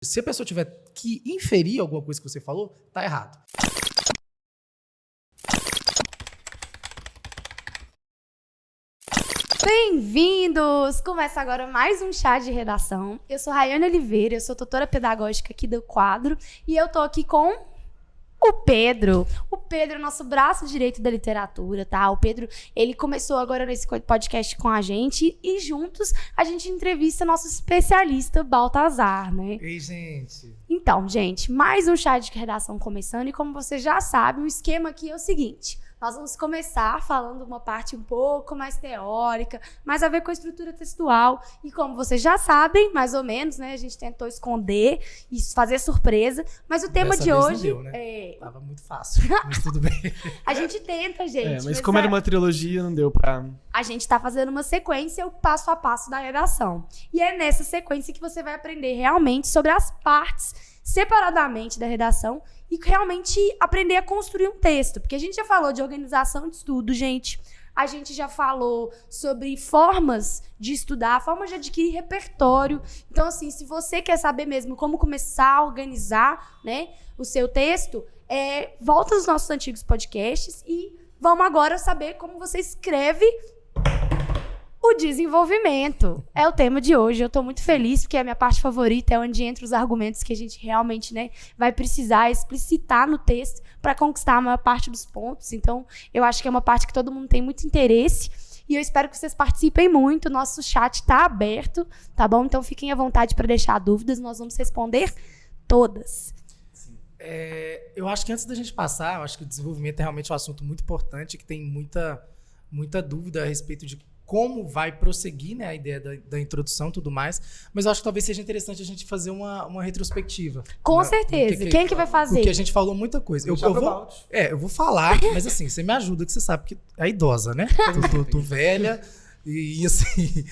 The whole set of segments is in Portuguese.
Se a pessoa tiver que inferir alguma coisa que você falou, tá errado. Bem-vindos! Começa agora mais um chá de redação. Eu sou Rayane Oliveira, eu sou tutora pedagógica aqui do quadro e eu tô aqui com o Pedro. O Pedro é nosso braço direito da literatura, tá? O Pedro, ele começou agora nesse podcast com a gente e juntos a gente entrevista nosso especialista Baltazar, né? Ei, gente. Então, gente, mais um chá de redação começando e como você já sabe, o esquema aqui é o seguinte: nós vamos começar falando uma parte um pouco mais teórica, mais a ver com a estrutura textual. E como vocês já sabem, mais ou menos, né? A gente tentou esconder e fazer surpresa. Mas o tema Dessa de vez hoje... não deu, né? Tava muito fácil, mas tudo bem. A gente tenta, gente. Mas como era uma trilogia, não deu pra... A gente tá fazendo uma sequência, o passo a passo da redação. E é nessa sequência que você vai aprender realmente sobre as partes separadamente da redação e realmente aprender a construir um texto. Porque a gente já falou de organização de estudo, gente. A gente já falou sobre formas de estudar, formas de adquirir repertório. Então, assim, se você quer saber mesmo como começar a organizar, né, o seu texto, volta aos nossos antigos podcasts e vamos agora saber como você escreve o desenvolvimento. É o tema de hoje. Eu tô muito feliz porque é a minha parte favorita, é onde entra os argumentos que a gente realmente, né, vai precisar explicitar no texto para conquistar a maior parte dos pontos. Então, eu acho que é uma parte que todo mundo tem muito interesse e eu espero que vocês participem muito. O nosso chat tá aberto, tá bom? Então, fiquem à vontade para deixar dúvidas. Nós vamos responder todas. Eu acho que antes da gente passar, eu acho que o desenvolvimento é realmente um assunto muito importante, que tem muita dúvida a respeito de como vai prosseguir, né, a ideia da introdução e tudo mais, mas eu acho que talvez seja interessante a gente fazer uma retrospectiva. Com certeza. Quem que vai fazer? Porque a gente falou muita coisa. Eu vou falar, mas assim, você me ajuda, que você sabe que é idosa, né? Eu tô velha e assim,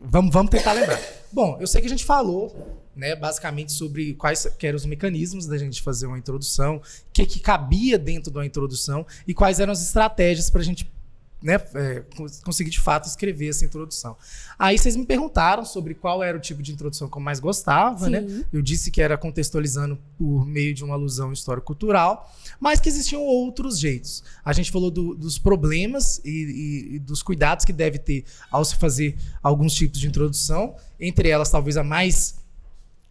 vamos tentar lembrar. Bom, eu sei que a gente falou, né, basicamente sobre quais que eram os mecanismos da gente fazer uma introdução, o que cabia dentro da introdução e quais eram as estratégias para a gente, né, conseguir de fato escrever essa introdução. Aí vocês me perguntaram sobre qual era o tipo de introdução que eu mais gostava, Sim. né? Eu disse que era contextualizando por meio de uma alusão histórico-cultural, mas que existiam outros jeitos. A gente falou dos problemas e dos cuidados que deve ter ao se fazer alguns tipos de introdução, entre elas talvez a mais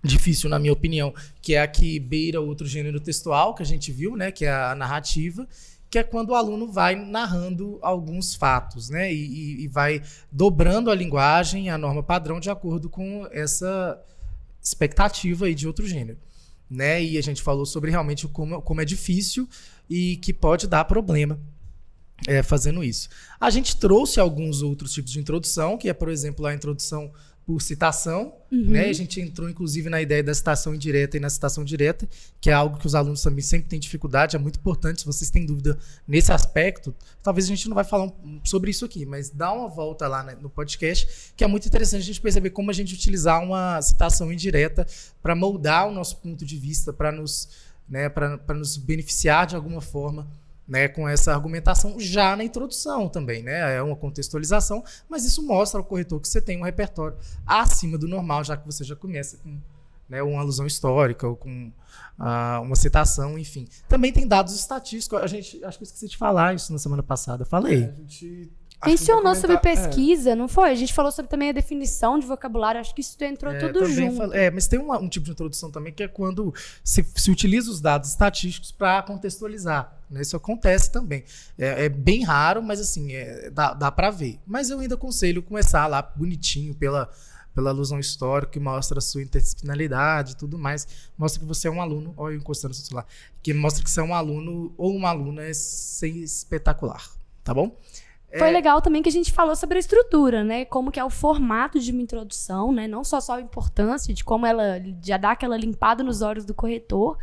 difícil, na minha opinião, que é a que beira outro gênero textual que a gente viu, né, que é a narrativa, que é quando o aluno vai narrando alguns fatos, né, e vai dobrando a linguagem, a norma padrão, de acordo com essa expectativa aí de outro gênero, né, e a gente falou sobre realmente como é difícil e que pode dar problema fazendo isso. A gente trouxe alguns outros tipos de introdução, que é, por exemplo, a introdução por citação, né? A gente entrou, inclusive, na ideia da citação indireta e na citação direta, que é algo que os alunos também sempre têm dificuldade, é muito importante. Se vocês têm dúvida nesse aspecto, talvez a gente não vai falar sobre isso aqui, mas dá uma volta lá no podcast, que é muito interessante a gente perceber como a gente utilizar uma citação indireta para moldar o nosso ponto de vista, para nos beneficiar de alguma forma, né, com essa argumentação já na introdução também, né? É uma contextualização, mas isso mostra ao corretor que você tem um repertório acima do normal, já que você já começa com, né, uma alusão histórica ou com uma citação, enfim. Também tem dados estatísticos. Acho que eu esqueci de falar isso na semana passada. Falei. A gente mencionou sobre pesquisa, não foi? A gente falou sobre também a definição de vocabulário, acho que isso entrou tudo junto. Mas tem um tipo de introdução também que é quando se utiliza os dados estatísticos para contextualizar, né? Isso acontece também. É bem raro, mas assim, dá para ver. Mas eu ainda aconselho começar lá bonitinho pela alusão histórica, que mostra a sua interdisciplinaridade e tudo mais. Mostra que você é um aluno, olha eu encostando no seu celular, que mostra que você é um aluno ou uma aluna espetacular, tá bom? Foi legal também que a gente falou sobre a estrutura, né? Como que é o formato de uma introdução, né? Não só a importância de como ela já dá aquela limpada nos olhos do corretor.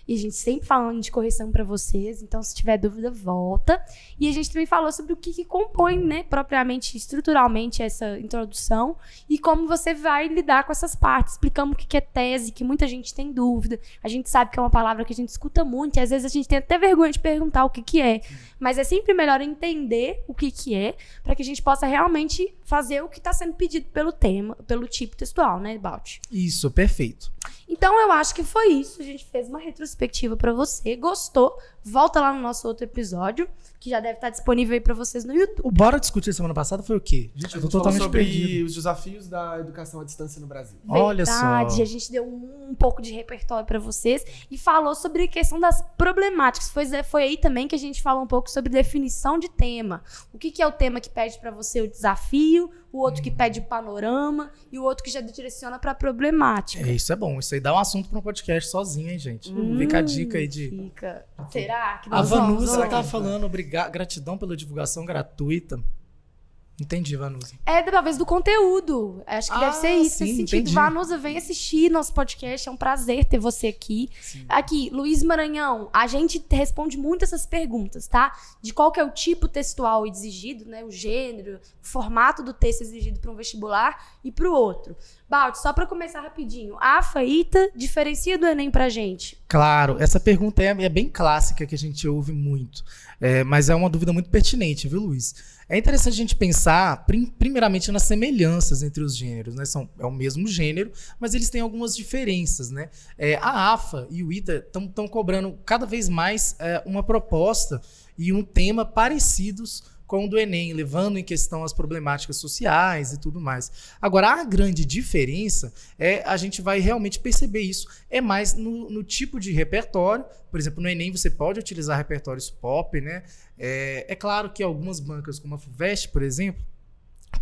e a gente sempre falando de correção para vocês, então se tiver dúvida, volta. E a gente também falou sobre o que compõe, né, propriamente, estruturalmente essa introdução e como você vai lidar com essas partes. Explicamos o que é tese, que muita gente tem dúvida. A gente sabe que é uma palavra que a gente escuta muito e às vezes a gente tem até vergonha de perguntar o que é. Mas é sempre melhor entender o que é, para que a gente possa realmente fazer o que está sendo pedido pelo tema, pelo tipo textual, né, Balt? Isso, perfeito. Então eu acho que foi isso. A gente fez uma retrospectiva para você. Gostou? Volta lá no nosso outro episódio, que já deve estar disponível aí para vocês no YouTube. O Bora Discutir semana passada foi o quê? Gente, eu tô totalmente sobre perdido. os desafios da educação à distância no Brasil. Olha Verdade, só. a gente deu um pouco de repertório para vocês e falou sobre a questão das problemáticas. Foi aí também que a gente falou um pouco sobre definição de tema. O que é o tema que pede para você o desafio, o outro que pede o panorama e o outro que já direciona para a problemática. Isso é bom. Isso aí dá um assunto para um podcast sozinho, hein, gente? Fica a dica aí de... Fica. Será que A nós vamos Vanusa, ela hoje? tá falando gratidão pela divulgação gratuita. Entendi, Vanusa. É talvez do conteúdo. Acho que deve ser isso, sim, nesse sentido. entendi. Vanusa, vem assistir nosso podcast. É um prazer ter você aqui. Sim. Aqui, Luiz Maranhão, a gente responde muito essas perguntas, tá? De qual que é o tipo textual exigido, né? O gênero, o formato do texto exigido para um vestibular e para o outro. Balt, só para começar rapidinho. A AFA, ITA, diferencia do Enem pra gente? Claro, essa pergunta é bem clássica, que a gente ouve muito. Mas é uma dúvida muito pertinente, viu, Luiz? É interessante a gente pensar, primeiramente, nas semelhanças entre os gêneros, né? É o mesmo gênero, mas eles têm algumas diferenças, né? A AFA e o ITA estão cobrando cada vez mais uma proposta e um tema parecidos com o do Enem, levando em questão as problemáticas sociais e tudo mais. Agora, a grande diferença a gente vai realmente perceber isso, mais no tipo de repertório. Por exemplo, no Enem você pode utilizar repertórios pop, né? É claro que algumas bancas, como a FUVEST, por exemplo,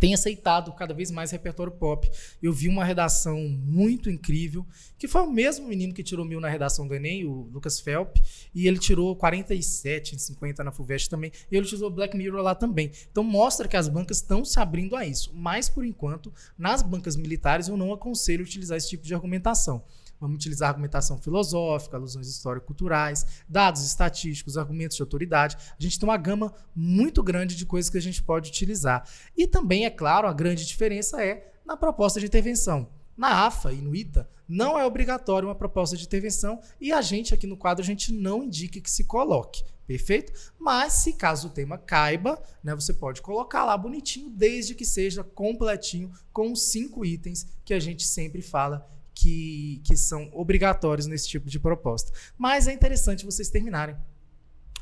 tem aceitado cada vez mais repertório pop. Eu vi uma redação muito incrível, que foi o mesmo menino que tirou 1000 na redação do Enem, o Lucas Felp, e ele tirou 47 em 50 na FUVEST também, e ele utilizou Black Mirror lá também. Então mostra que as bancas estão se abrindo a isso, mas por enquanto, nas bancas militares eu não aconselho utilizar esse tipo de argumentação. Vamos utilizar argumentação filosófica, alusões histórico-culturais, dados estatísticos, argumentos de autoridade. A gente tem uma gama muito grande de coisas que a gente pode utilizar. E também, é claro, a grande diferença na proposta de intervenção. Na AFA e no ITA, não é obrigatório uma proposta de intervenção e a gente, aqui no quadro, a gente não indica que se coloque. Perfeito? Mas, se caso o tema caiba, né, você pode colocar lá bonitinho, desde que seja completinho, com os 5 itens que a gente sempre fala que são obrigatórios nesse tipo de proposta. Mas é interessante vocês terminarem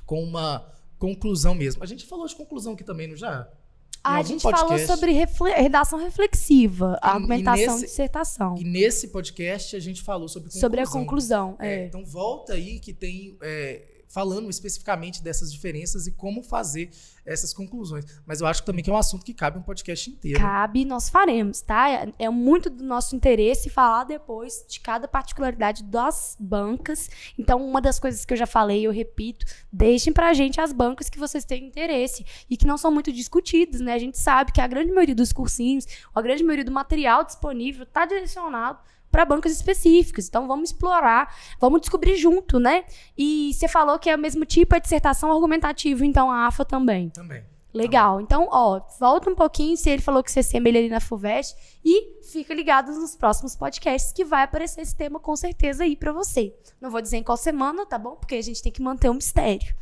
com uma conclusão mesmo. A gente falou de conclusão aqui também, não já? A gente falou sobre redação reflexiva, argumentação de dissertação. E nesse podcast a gente falou sobre conclusão. Sobre a conclusão, Então volta aí que tem... falando especificamente dessas diferenças e como fazer essas conclusões. Mas eu acho também que é um assunto que cabe um podcast inteiro. Cabe, nós faremos, tá? É muito do nosso interesse falar depois de cada particularidade das bancas. Então, uma das coisas que eu já falei, eu repito, deixem pra gente as bancas que vocês têm interesse e que não são muito discutidas, né? A gente sabe que a grande maioria dos cursinhos, a grande maioria do material disponível está direcionado para bancas específicas. Então, vamos explorar, vamos descobrir junto, né? E você falou que é o mesmo tipo, a dissertação argumentativa, então a AFA também. Também. Legal. Então, volta um pouquinho se ele falou que você semelha ali na FUVEST e fica ligado nos próximos podcasts que vai aparecer esse tema com certeza aí para você. Não vou dizer em qual semana, tá bom? Porque a gente tem que manter um mistério.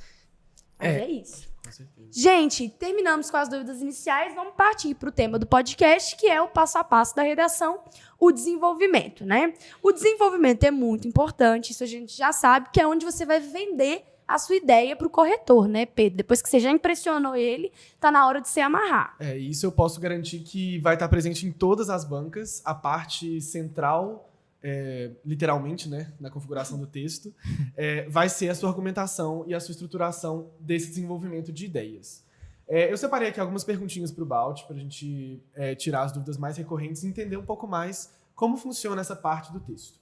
Mas é isso. Com certeza. Gente, terminamos com as dúvidas iniciais, vamos partir para o tema do podcast, que é o passo a passo da redação, o desenvolvimento, né? O desenvolvimento é muito importante, isso a gente já sabe, que é onde você vai vender a sua ideia para o corretor, né, Pedro? Depois que você já impressionou ele, tá na hora de você amarrar. Isso eu posso garantir que vai estar presente em todas as bancas, a parte central, literalmente, né, na configuração do texto, vai ser a sua argumentação e a sua estruturação desse desenvolvimento de ideias. Eu separei aqui algumas perguntinhas para o Balt, para a gente tirar as dúvidas mais recorrentes e entender um pouco mais como funciona essa parte do texto.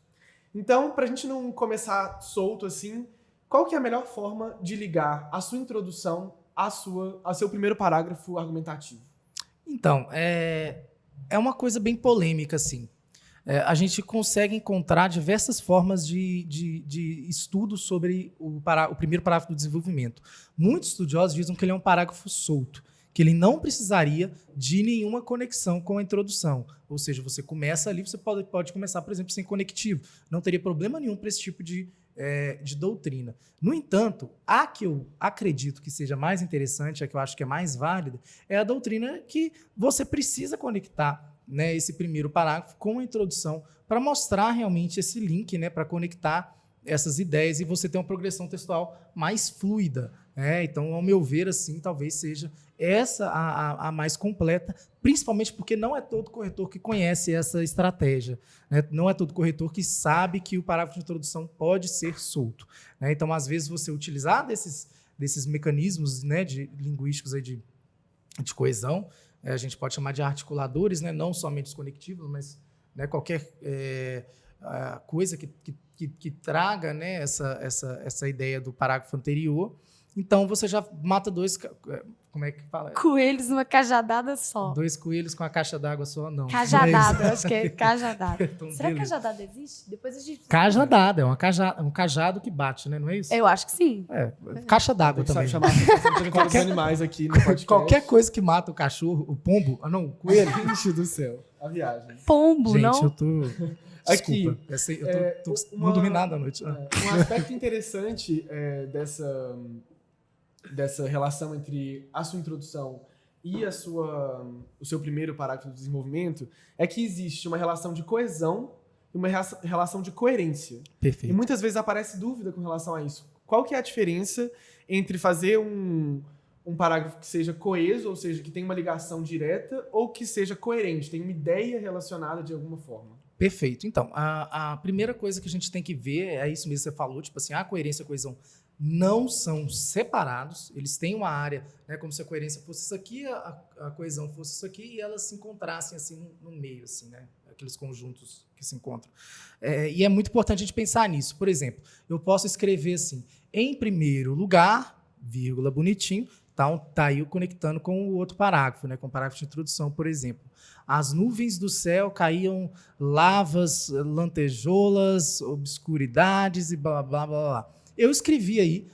Então, para a gente não começar solto assim, qual que é a melhor forma de ligar a sua introdução ao seu primeiro parágrafo argumentativo? Então, é uma coisa bem polêmica, assim. a gente consegue encontrar diversas formas de estudo sobre o primeiro parágrafo do desenvolvimento. Muitos estudiosos dizem que ele é um parágrafo solto, que ele não precisaria de nenhuma conexão com a introdução. Ou seja, você começa ali, você pode começar, por exemplo, sem conectivo. Não teria problema nenhum para esse tipo de doutrina. No entanto, a que eu acredito que seja mais interessante, a que eu acho que é mais válida, é a doutrina que você precisa conectar, né, esse primeiro parágrafo com a introdução para mostrar realmente esse link, né, para conectar essas ideias e você ter uma progressão textual mais fluida. Então, ao meu ver, assim, talvez seja essa a mais completa, principalmente porque não é todo corretor que conhece essa estratégia, né? Não é todo corretor que sabe que o parágrafo de introdução pode ser solto, né? Então, às vezes, você utilizar desses mecanismos, né, linguísticos aí de coesão, a gente pode chamar de articuladores, né, não somente os conectivos, mas, né, qualquer coisa que traga, né, essa ideia do parágrafo anterior. Então, você já mata dois... Como é que fala? Coelhos numa cajadada só. 2 coelhos com a caixa d'água só, não. Cajadada, eu acho que é cajadada. Então, Será que beleza. cajadada existe? Depois a gente... Cajadada, é um cajado que bate, né? Não é isso? Eu acho que sim. Caixa d'água Tem que também. chamar a atenção dos animais aqui no podcast. Qualquer coisa que mata o cachorro, o pombo... Ah, não, o coelho. Gente do céu. A viagem. Pombo, Gente, não? eu tô... Aqui, Desculpa, eu não dormi nada à noite. Um aspecto interessante dessa relação entre a sua introdução e o seu primeiro parágrafo do desenvolvimento é que existe uma relação de coesão e uma relação de coerência. E Perfeito. muitas vezes aparece dúvida com relação a isso. Qual que é a diferença entre fazer um parágrafo que seja coeso, ou seja, que tenha uma ligação direta, ou que seja coerente, tem uma ideia relacionada de alguma forma? Perfeito. Então, a primeira coisa que a gente tem que ver é isso mesmo que você falou, tipo assim, a coerência e a coesão não são separados, eles têm uma área, né, como se a coerência fosse isso aqui, a coesão fosse isso aqui, e elas se encontrassem assim no meio, assim, né, aqueles conjuntos que se encontram. E é muito importante a gente pensar nisso. Por exemplo, eu posso escrever assim, em primeiro lugar, vírgula, bonitinho, tá aí eu conectando com o outro parágrafo, né, com o parágrafo de introdução, por exemplo. As nuvens do céu caíam lavas, lantejoulas, obscuridades e blá, blá, blá, blá. Eu escrevi aí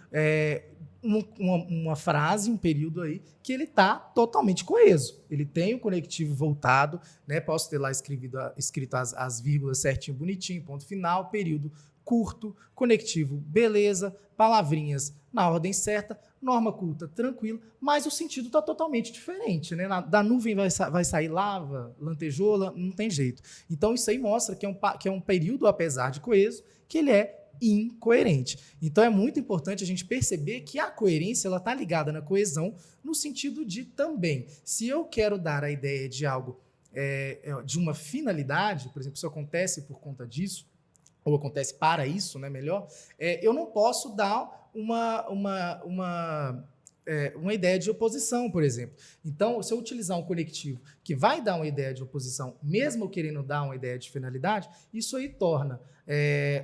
uma frase, um período aí, que ele está totalmente coeso. Ele tem o conectivo voltado, né? Posso ter lá escrito as vírgulas certinho, bonitinho, ponto final, período curto, conectivo, beleza, palavrinhas na ordem certa, norma culta, tranquilo, mas o sentido está totalmente diferente, né? Da nuvem vai sair lava, lantejoula, não tem jeito. Então, isso aí mostra que é um período, apesar de coeso, que ele é incoerente. Então, é muito importante a gente perceber que a coerência está ligada na coesão, no sentido de também, se eu quero dar a ideia de algo, de uma finalidade, por exemplo, isso acontece por conta disso, ou acontece para isso, né, melhor, eu não posso dar uma ideia de oposição, por exemplo. Então, se eu utilizar um conectivo que vai dar uma ideia de oposição, mesmo querendo dar uma ideia de finalidade, isso aí torna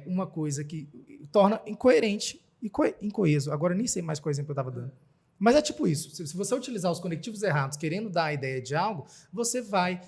uma coisa que torna incoerente e incoeso. Agora, eu nem sei mais qual exemplo eu estava dando. Mas é tipo isso. Se você utilizar os conectivos errados querendo dar a ideia de algo, você vai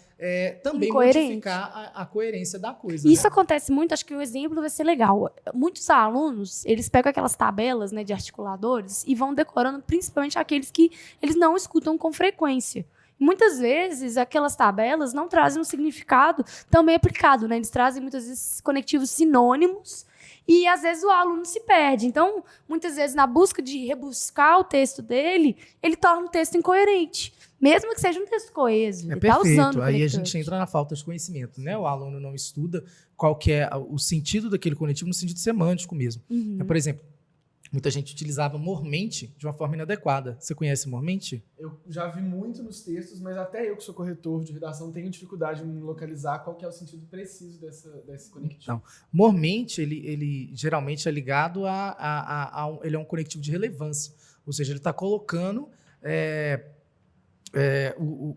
também modificar a coerência da coisa. Isso né? acontece muito, acho que o exemplo vai ser legal. Muitos alunos, eles pegam aquelas tabelas, né, de articuladores e vão decorando, principalmente aqueles que eles não escutam com frequência. Muitas vezes, aquelas tabelas não trazem um significado também aplicado, né? Eles trazem, muitas vezes, conectivos sinônimos e, às vezes, o aluno se perde. Então, muitas vezes, na busca de rebuscar o texto dele, ele torna o texto incoerente, mesmo que seja um texto coeso. Ele tá Perfeito. usando o Aí a conector. gente entra na falta de conhecimento, né? O aluno não estuda qual que é o sentido daquele conectivo no sentido semântico mesmo. Por exemplo, muita gente utilizava mormente de uma forma inadequada. Você conhece mormente? Eu já vi muito nos textos, mas até eu que sou corretor de redação tenho dificuldade em localizar qual que é o sentido preciso desse conectivo. Não. Mormente, ele geralmente é ligado ele é um conectivo de relevância. Ou seja, ele está colocando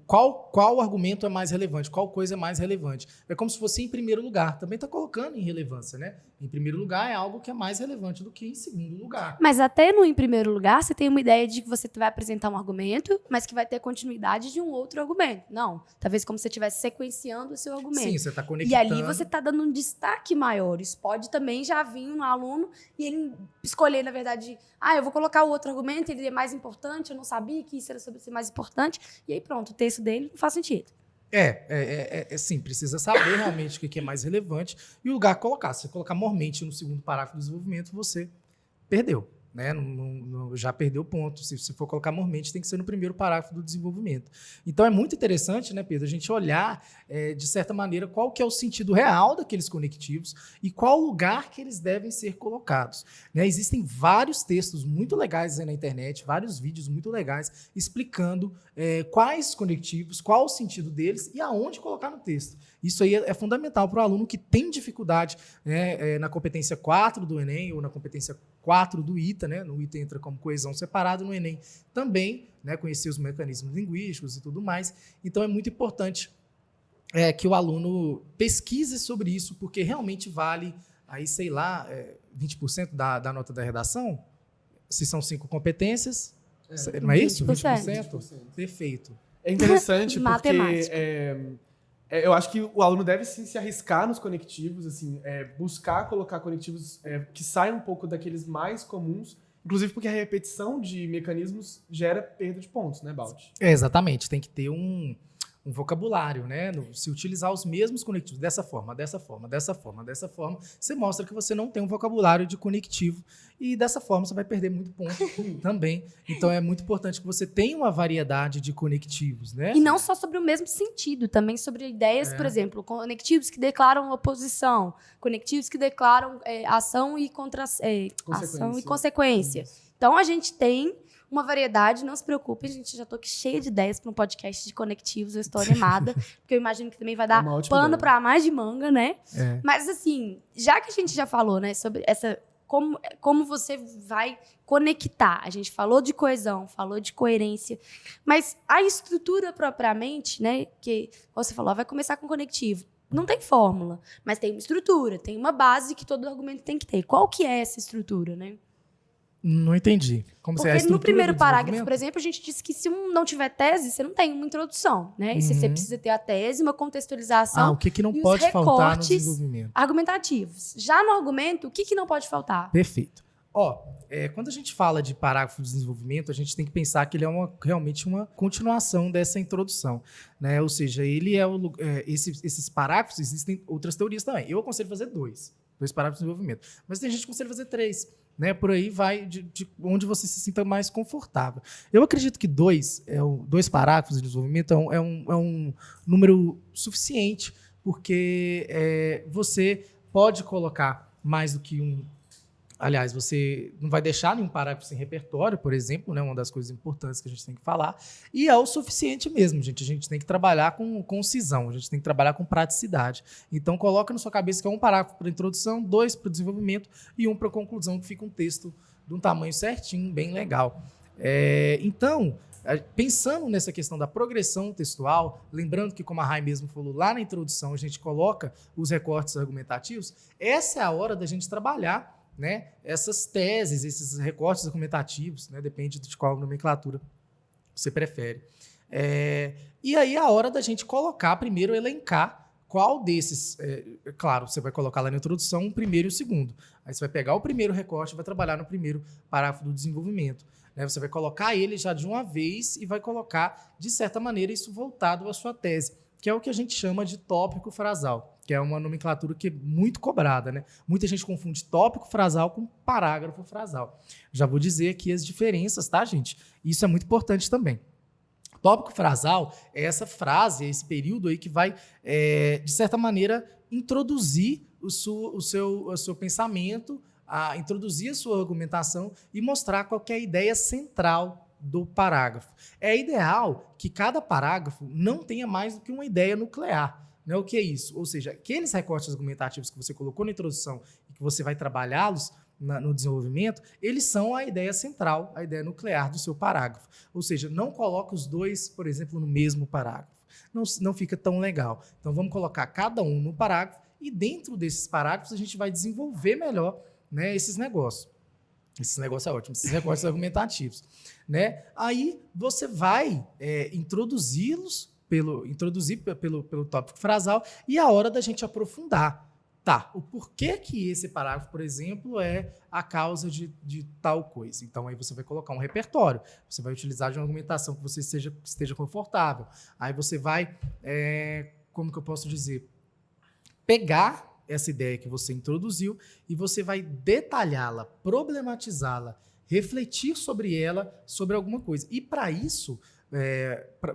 qual argumento é mais relevante, qual coisa é mais relevante. É como se fosse em primeiro lugar. Também está colocando em relevância, né? Em primeiro lugar é algo que é mais relevante do que em segundo lugar. Mas até no em primeiro lugar, você tem uma ideia de que você vai apresentar um argumento, mas que vai ter continuidade de um outro argumento. Não. Talvez como se você estivesse sequenciando o seu argumento. Sim, você está E conectando. ali você está dando um destaque maior. Isso pode também já vir um aluno e ele escolher, na verdade, eu vou colocar o outro argumento, ele é mais importante, eu não sabia que isso era sobre ser mais importante. E aí pronto, o texto dele não faz sentido. Sim, precisa saber realmente o que é mais relevante e o lugar que colocar. Se você colocar mormente no segundo parágrafo do desenvolvimento, você perdeu. Né? Já perdeu o ponto. Se você for colocar mormente, tem que ser no primeiro parágrafo do desenvolvimento. Então é muito interessante, né, Pedro, a gente olhar, de certa maneira, qual que é o sentido real daqueles conectivos e qual lugar que eles devem ser colocados. Né? Existem vários textos muito legais aí na internet, vários vídeos muito legais explicando quais conectivos, qual o sentido deles e aonde colocar no texto. Isso aí é fundamental para o aluno que tem dificuldade, né, na competência 4 do Enem ou na competência 4 do ITA, né? No ITA entra como coesão separado, no Enem também, né, conhecer os mecanismos linguísticos e tudo mais. Então é muito importante que o aluno pesquise sobre isso, porque realmente vale, aí, sei lá, 20% da nota da redação, se são 5 competências, não é isso? 20%? Perfeito. É interessante porque Matemática. eu acho que o aluno deve sim se arriscar nos conectivos, assim, buscar colocar conectivos que saiam um pouco daqueles mais comuns, inclusive porque a repetição de mecanismos gera perda de pontos, né, Baldi? Exatamente, tem que ter um vocabulário, né? Se utilizar os mesmos conectivos dessa forma, você mostra que você não tem um vocabulário de conectivo e dessa forma você vai perder muito ponto também. Então é muito importante que você tenha uma variedade de conectivos, né? E não só sobre o mesmo sentido, também sobre ideias, por exemplo, conectivos que declaram oposição, conectivos que declaram ação e consequência. Então a gente tem uma variedade, não se preocupem, gente, já tô aqui cheia de ideias para um podcast de conectivos, eu estou animada, porque eu imagino que também vai dar pano para mais de manga, né? Mas assim, já que a gente já falou, né, sobre essa como você vai conectar, a gente falou de coesão, falou de coerência, mas a estrutura propriamente, né, que você falou, vai começar com conectivo. Não tem fórmula, mas tem uma estrutura, tem uma base que todo argumento tem que ter. Qual que é essa estrutura, né? Não entendi. Porque no primeiro parágrafo, por exemplo, a gente disse que se não tiver tese, você não tem uma introdução, né? E você precisa ter a tese, uma contextualização. O que não pode faltar no desenvolvimento? Argumentativos. Já no argumento, o que não pode faltar? Perfeito. Quando a gente fala de parágrafo de desenvolvimento, a gente tem que pensar que ele é realmente uma continuação dessa introdução, né? Ou seja, ele esses parágrafos, existem outras teorias também. Eu aconselho fazer dois parágrafos de desenvolvimento, mas tem gente que aconselha fazer 3. Né, por aí vai de onde você se sinta mais confortável. Eu acredito que 2 parágrafos de desenvolvimento é um número suficiente, porque você pode colocar mais do que um. Aliás, você não vai deixar nenhum parágrafo sem repertório, por exemplo, né, uma das coisas importantes que a gente tem que falar. E é o suficiente mesmo, gente. A gente tem que trabalhar com concisão, a gente tem que trabalhar com praticidade. Então, coloca na sua cabeça que é um parágrafo para introdução, 2 para desenvolvimento e 1 para conclusão, que fica um texto de um tamanho certinho, bem legal. Então, pensando nessa questão da progressão textual, lembrando que, como a Rai mesmo falou lá na introdução, a gente coloca os recortes argumentativos, essa é a hora da gente trabalhar, né, essas teses, esses recortes argumentativos, né, depende de qual nomenclatura você prefere. E aí é a hora da gente colocar, primeiro elencar qual desses, claro, você vai colocar lá na introdução o primeiro e o segundo. Aí você vai pegar o primeiro recorte e vai trabalhar no primeiro parágrafo do desenvolvimento. Né? Você vai colocar ele já de uma vez e vai colocar, de certa maneira, isso voltado à sua tese, que é o que a gente chama de tópico frasal, que é uma nomenclatura que é muito cobrada, né? Muita gente confunde tópico frasal com parágrafo frasal. Já vou dizer aqui as diferenças, tá, gente? Isso é muito importante também. Tópico frasal é essa frase, esse período aí que vai, de certa maneira, introduzir o seu pensamento, introduzir a sua argumentação e mostrar qual que é a ideia central do parágrafo. É ideal que cada parágrafo não tenha mais do que uma ideia nuclear. Né? O que é isso? Ou seja, aqueles recortes argumentativos que você colocou na introdução e que você vai trabalhá-los, no desenvolvimento, eles são a ideia central, a ideia nuclear do seu parágrafo. Ou seja, não coloque os dois, por exemplo, no mesmo parágrafo. Não fica tão legal. Então, vamos colocar cada um no parágrafo e dentro desses parágrafos a gente vai desenvolver melhor, né, esses negócios. Esse negócio é ótimo, esses negócios argumentativos. Né? Aí você vai introduzi-los pelo tópico frasal e a hora da gente aprofundar. Tá, o porquê que esse parágrafo, por exemplo, é a causa de tal coisa. Então, aí você vai colocar um repertório. Você vai utilizar de uma argumentação que você esteja confortável. Aí você vai, como que eu posso dizer? Pegar essa ideia que você introduziu e você vai detalhá-la, problematizá-la, refletir sobre ela, sobre alguma coisa. E, para isso,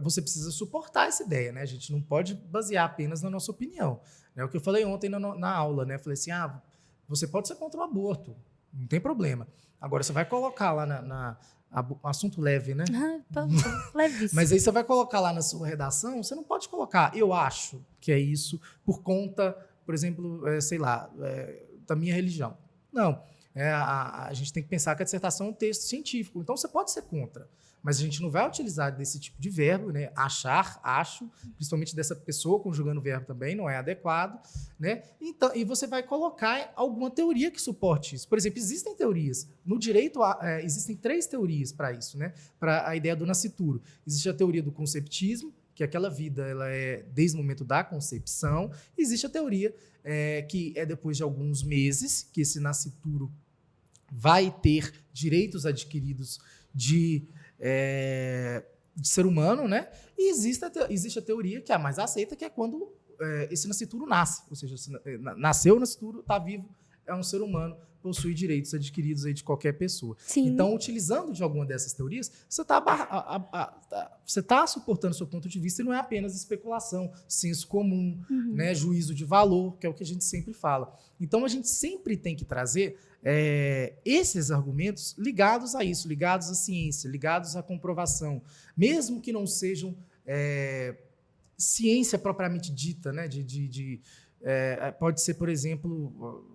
você precisa suportar essa ideia, né? A gente não pode basear apenas na nossa opinião. É o que eu falei ontem na aula, né? Eu falei assim, você pode ser contra o aborto, não tem problema. Agora, você vai colocar lá assunto leve, né? Levíssimo. Mas aí você vai colocar lá na sua redação, você não pode colocar, eu acho que é isso, por conta, por exemplo, da minha religião. Não. A gente tem que pensar que a dissertação é um texto científico. Então, você pode ser contra. Mas a gente não vai utilizar desse tipo de verbo, né? Achar, acho, principalmente dessa pessoa conjugando o verbo também, não é adequado, né? Então, e você vai colocar alguma teoria que suporte isso. Por exemplo, existem teorias. No direito, existem 3 teorias para isso, né? Para a ideia do nascituro. Existe a teoria do conceptismo, que aquela vida ela é desde o momento da concepção. Existe a teoria que é depois de alguns meses que esse nascituro vai ter direitos adquiridos de ser humano, né? E existe a teoria que é a mais aceita, que é quando esse nascituro nasce. Ou seja, nasceu o nascituro, está vivo, é um ser humano, possui direitos adquiridos aí de qualquer pessoa. Sim. Então, utilizando de alguma dessas teorias, você está suportando o seu ponto de vista e não é apenas especulação, senso comum, né, juízo de valor, que é o que a gente sempre fala. Então, a gente sempre tem que trazer esses argumentos ligados a isso, ligados à ciência, ligados à comprovação, mesmo que não sejam ciência propriamente dita, né? Pode ser, por exemplo,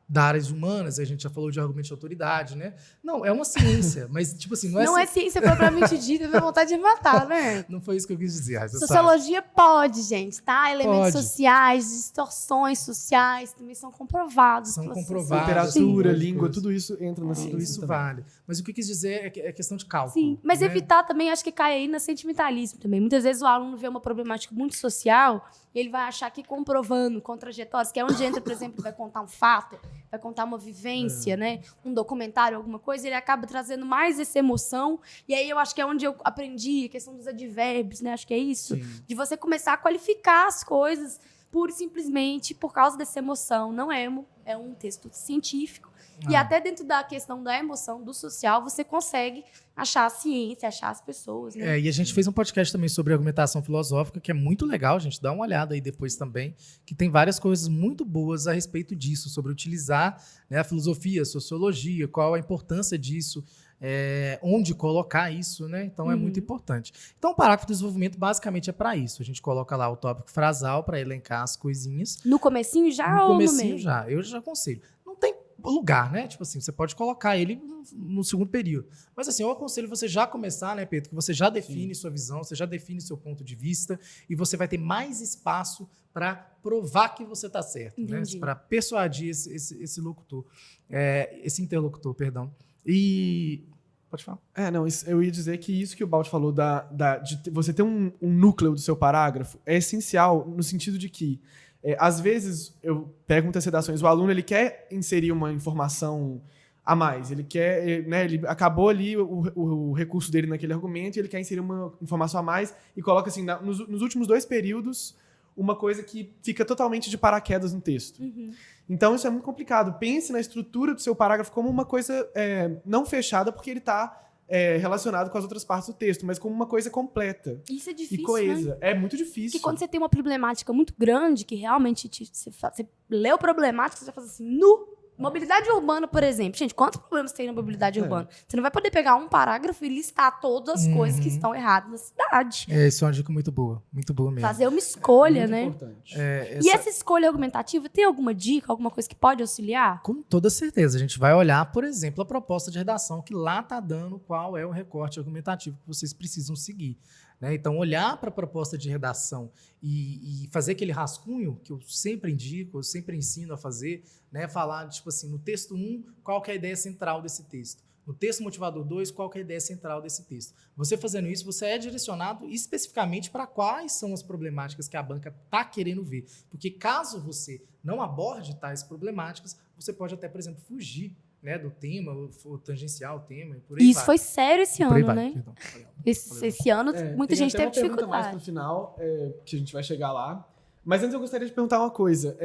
da áreas humanas, a gente já falou de argumento de autoridade, né? Não, é uma ciência, mas, tipo assim, não é ciência propriamente dita, dá vontade de matar, né? Não foi isso que eu quis dizer. Sociologia pode, gente, tá? Elementos Pode. sociais, distorções sociais também são comprovados. São comprovados. Literatura, Sim. língua, tudo isso entra na Tudo ciência isso também. vale. Mas o que eu quis dizer é questão de cálculo. Sim, mas né? evitar também, acho que cai aí no sentimentalismo também. Muitas vezes o aluno vê uma problemática muito social e ele vai achar que comprovando com trajetórias, que é onde entra, por exemplo, vai contar um fato, vai contar uma vivência, né? Um documentário, alguma coisa, ele acaba trazendo mais essa emoção. E aí eu acho que é onde eu aprendi a questão dos advérbios, né? Acho que é isso. Sim. De você começar a qualificar as coisas pura e simplesmente por causa dessa emoção. Não é um texto científico. E até dentro da questão da emoção, do social, você consegue achar a ciência, achar as pessoas, né? E a gente fez um podcast também sobre argumentação filosófica, que é muito legal, gente. Dá uma olhada aí depois também, que tem várias coisas muito boas a respeito disso, sobre utilizar, né, a filosofia, a sociologia, qual a importância disso, onde colocar isso, né? Então é muito importante. Então o parágrafo de desenvolvimento basicamente é para isso. A gente coloca lá o tópico frasal para elencar as coisinhas. No comecinho já No ou comecinho no meio? já. Eu já aconselho. Não tem lugar, né? Tipo assim, você pode colocar ele no segundo período. Mas assim, eu aconselho você já começar, né, Pedro? Que você já define sua visão, você já define seu ponto de vista e você vai ter mais espaço para provar que você está certo, né? Para persuadir esse locutor, esse interlocutor, perdão. E pode falar. Não, eu ia dizer que isso que o Baldi falou de você ter um núcleo do seu parágrafo é essencial no sentido de que às vezes, eu pego muitas redações, o aluno ele quer inserir uma informação a mais, ele quer, né, ele acabou ali o recurso dele naquele argumento e ele quer inserir uma informação a mais e coloca assim, nos últimos 2 períodos, uma coisa que fica totalmente de paraquedas no texto. Então, isso é muito complicado. Pense na estrutura do seu parágrafo como uma coisa não fechada, porque ele está relacionado com as outras partes do texto, mas como uma coisa completa. Isso é difícil, e coesa. né? É muito difícil. Porque quando você tem uma problemática muito grande, que realmente você lê o problemático, você vai fazer assim, Mobilidade urbana, por exemplo. Gente, quantos problemas tem na mobilidade urbana? Você não vai poder pegar um parágrafo e listar todas as coisas que estão erradas na cidade. Isso é uma dica muito boa mesmo. Fazer uma escolha, Muito né? importante. E essa escolha argumentativa, tem alguma dica, alguma coisa que pode auxiliar? Com toda certeza. A gente vai olhar, por exemplo, a proposta de redação, que lá está dando qual é o recorte argumentativo que vocês precisam seguir. Né? Então, olhar para a proposta de redação e fazer aquele rascunho, que eu sempre indico, eu sempre ensino a fazer, né? Falar, tipo assim, no texto 1, qual que é a ideia central desse texto? No texto motivador 2, qual que é a ideia central desse texto? Você fazendo isso, você é direcionado especificamente para quais são as problemáticas que a banca está querendo ver. Porque caso você não aborde tais problemáticas, você pode até, por exemplo, fugir, né, do tema, ou tangenciar o tema. E por aí Isso vai. foi sério esse E por aí ano, vai. né? Perdão. Esse ano, muita Tem gente até teve uma pergunta mais dificuldade. pro final, que a gente vai chegar lá. Mas antes eu gostaria de perguntar uma coisa.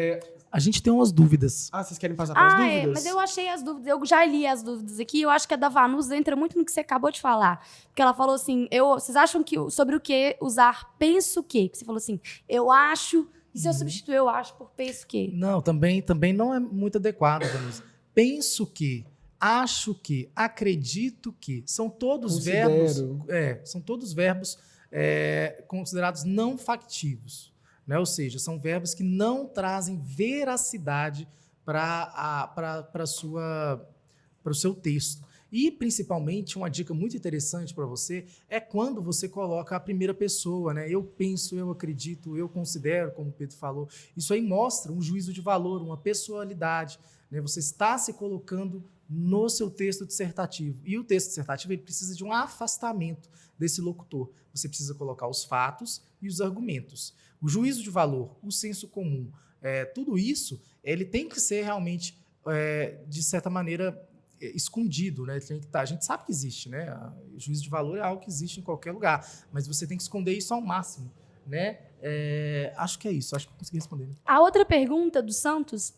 A gente tem umas dúvidas. Vocês querem passar para as dúvidas? Mas eu achei as dúvidas, eu já li as dúvidas aqui, eu acho que a da Vanusa entra muito no que você acabou de falar. Porque ela falou assim, vocês acham que sobre o que usar penso que? Você falou assim, eu acho, e se eu substituir eu acho por penso que? Não, também não é muito adequado, Vanusa. Penso que, acho que, acredito que, são todos verbos considerados não factivos, né? Ou seja, são verbos que não trazem veracidade para o seu texto. E, principalmente, uma dica muito interessante para você é quando você coloca a primeira pessoa, né? Eu penso, eu acredito, eu considero, como o Pedro falou. Isso aí mostra um juízo de valor, uma pessoalidade, né? Você está se colocando no seu texto dissertativo. E o texto dissertativo ele precisa de um afastamento desse locutor. Você precisa colocar os fatos e os argumentos. O juízo de valor, o senso comum, tudo isso ele tem que ser realmente, de certa maneira, escondido, né? A gente sabe que existe, né? O juízo de valor é algo que existe em qualquer lugar, mas você tem que esconder isso ao máximo, né? Acho que é isso, acho que eu consegui responder. Né? A outra pergunta do Santos,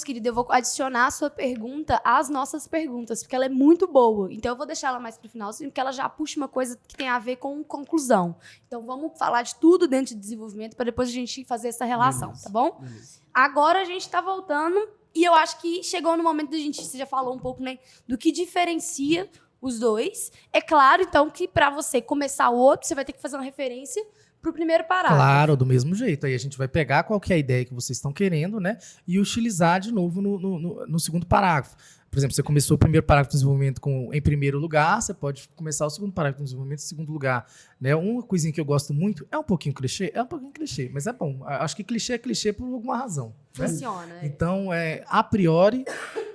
querido, eu vou adicionar a sua pergunta às nossas perguntas, porque ela é muito boa. Então, eu vou deixar ela mais para o finalzinho, porque ela já puxa uma coisa que tem a ver com conclusão. Então, vamos falar de tudo dentro de desenvolvimento para depois a gente fazer essa relação, Beleza. Tá bom? Beleza. Agora a gente está voltando e eu acho que chegou no momento da gente, você já falou um pouco, né, do que diferencia os dois. É claro, então, que para você começar o outro, você vai ter que fazer uma referência para o primeiro parágrafo. Claro, do mesmo jeito. Aí a gente vai pegar qual que é a ideia que vocês estão querendo, né? E utilizar de novo no segundo parágrafo. Por exemplo, você começou o primeiro parágrafo do desenvolvimento em primeiro lugar, você pode começar o segundo parágrafo do desenvolvimento em segundo lugar. Né? Uma coisinha que eu gosto muito, é um pouquinho clichê, mas é bom. Acho que clichê é clichê por alguma razão. Né? Funciona. Então, a priori,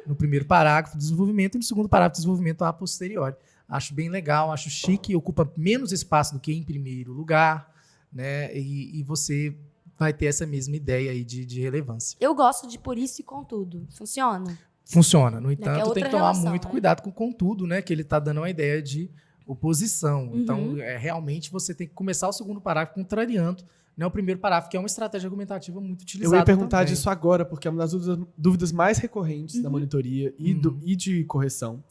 no primeiro parágrafo do desenvolvimento e no segundo parágrafo do desenvolvimento a posteriori. Acho bem legal, acho chique, ocupa menos espaço do que em primeiro lugar, né? E você vai ter essa mesma ideia aí de relevância. Eu gosto de por isso e contudo. Funciona? Funciona. No Que é entanto, outra tem que tomar relação, muito né? cuidado com o contudo, né? Que ele está dando uma ideia de oposição. Então, realmente, você tem que começar o segundo parágrafo contrariando, né, o primeiro parágrafo, que é uma estratégia argumentativa muito utilizada. Eu ia perguntar também. disso agora, porque é uma das dúvidas mais recorrentes da monitoria e de correção,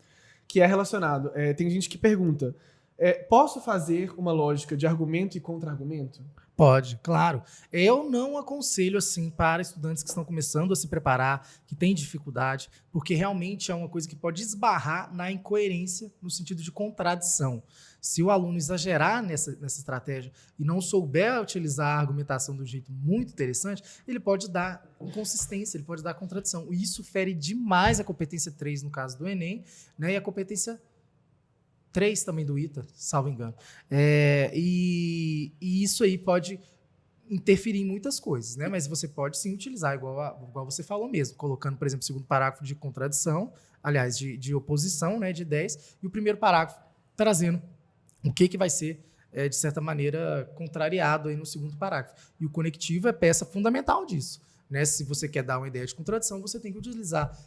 que é relacionado. Tem gente que pergunta, posso fazer uma lógica de argumento e contra-argumento? Pode, claro. Eu não aconselho assim para estudantes que estão começando a se preparar, que têm dificuldade, porque realmente é uma coisa que pode esbarrar na incoerência no sentido de contradição. Se o aluno exagerar nessa estratégia e não souber utilizar a argumentação de um jeito muito interessante, ele pode dar inconsistência, ele pode dar contradição. E isso fere demais a competência 3 no caso do Enem, né, e a competência 3 também do ITA, salvo engano. E isso aí pode interferir em muitas coisas, né? Mas você pode sim utilizar, igual você falou mesmo, colocando, por exemplo, o segundo parágrafo de contradição, aliás, de oposição, né, de 10, e o primeiro parágrafo trazendo o que vai ser, de certa maneira, contrariado aí no segundo parágrafo. E o conectivo é peça fundamental disso. Né? Se você quer dar uma ideia de contradição, você tem que utilizar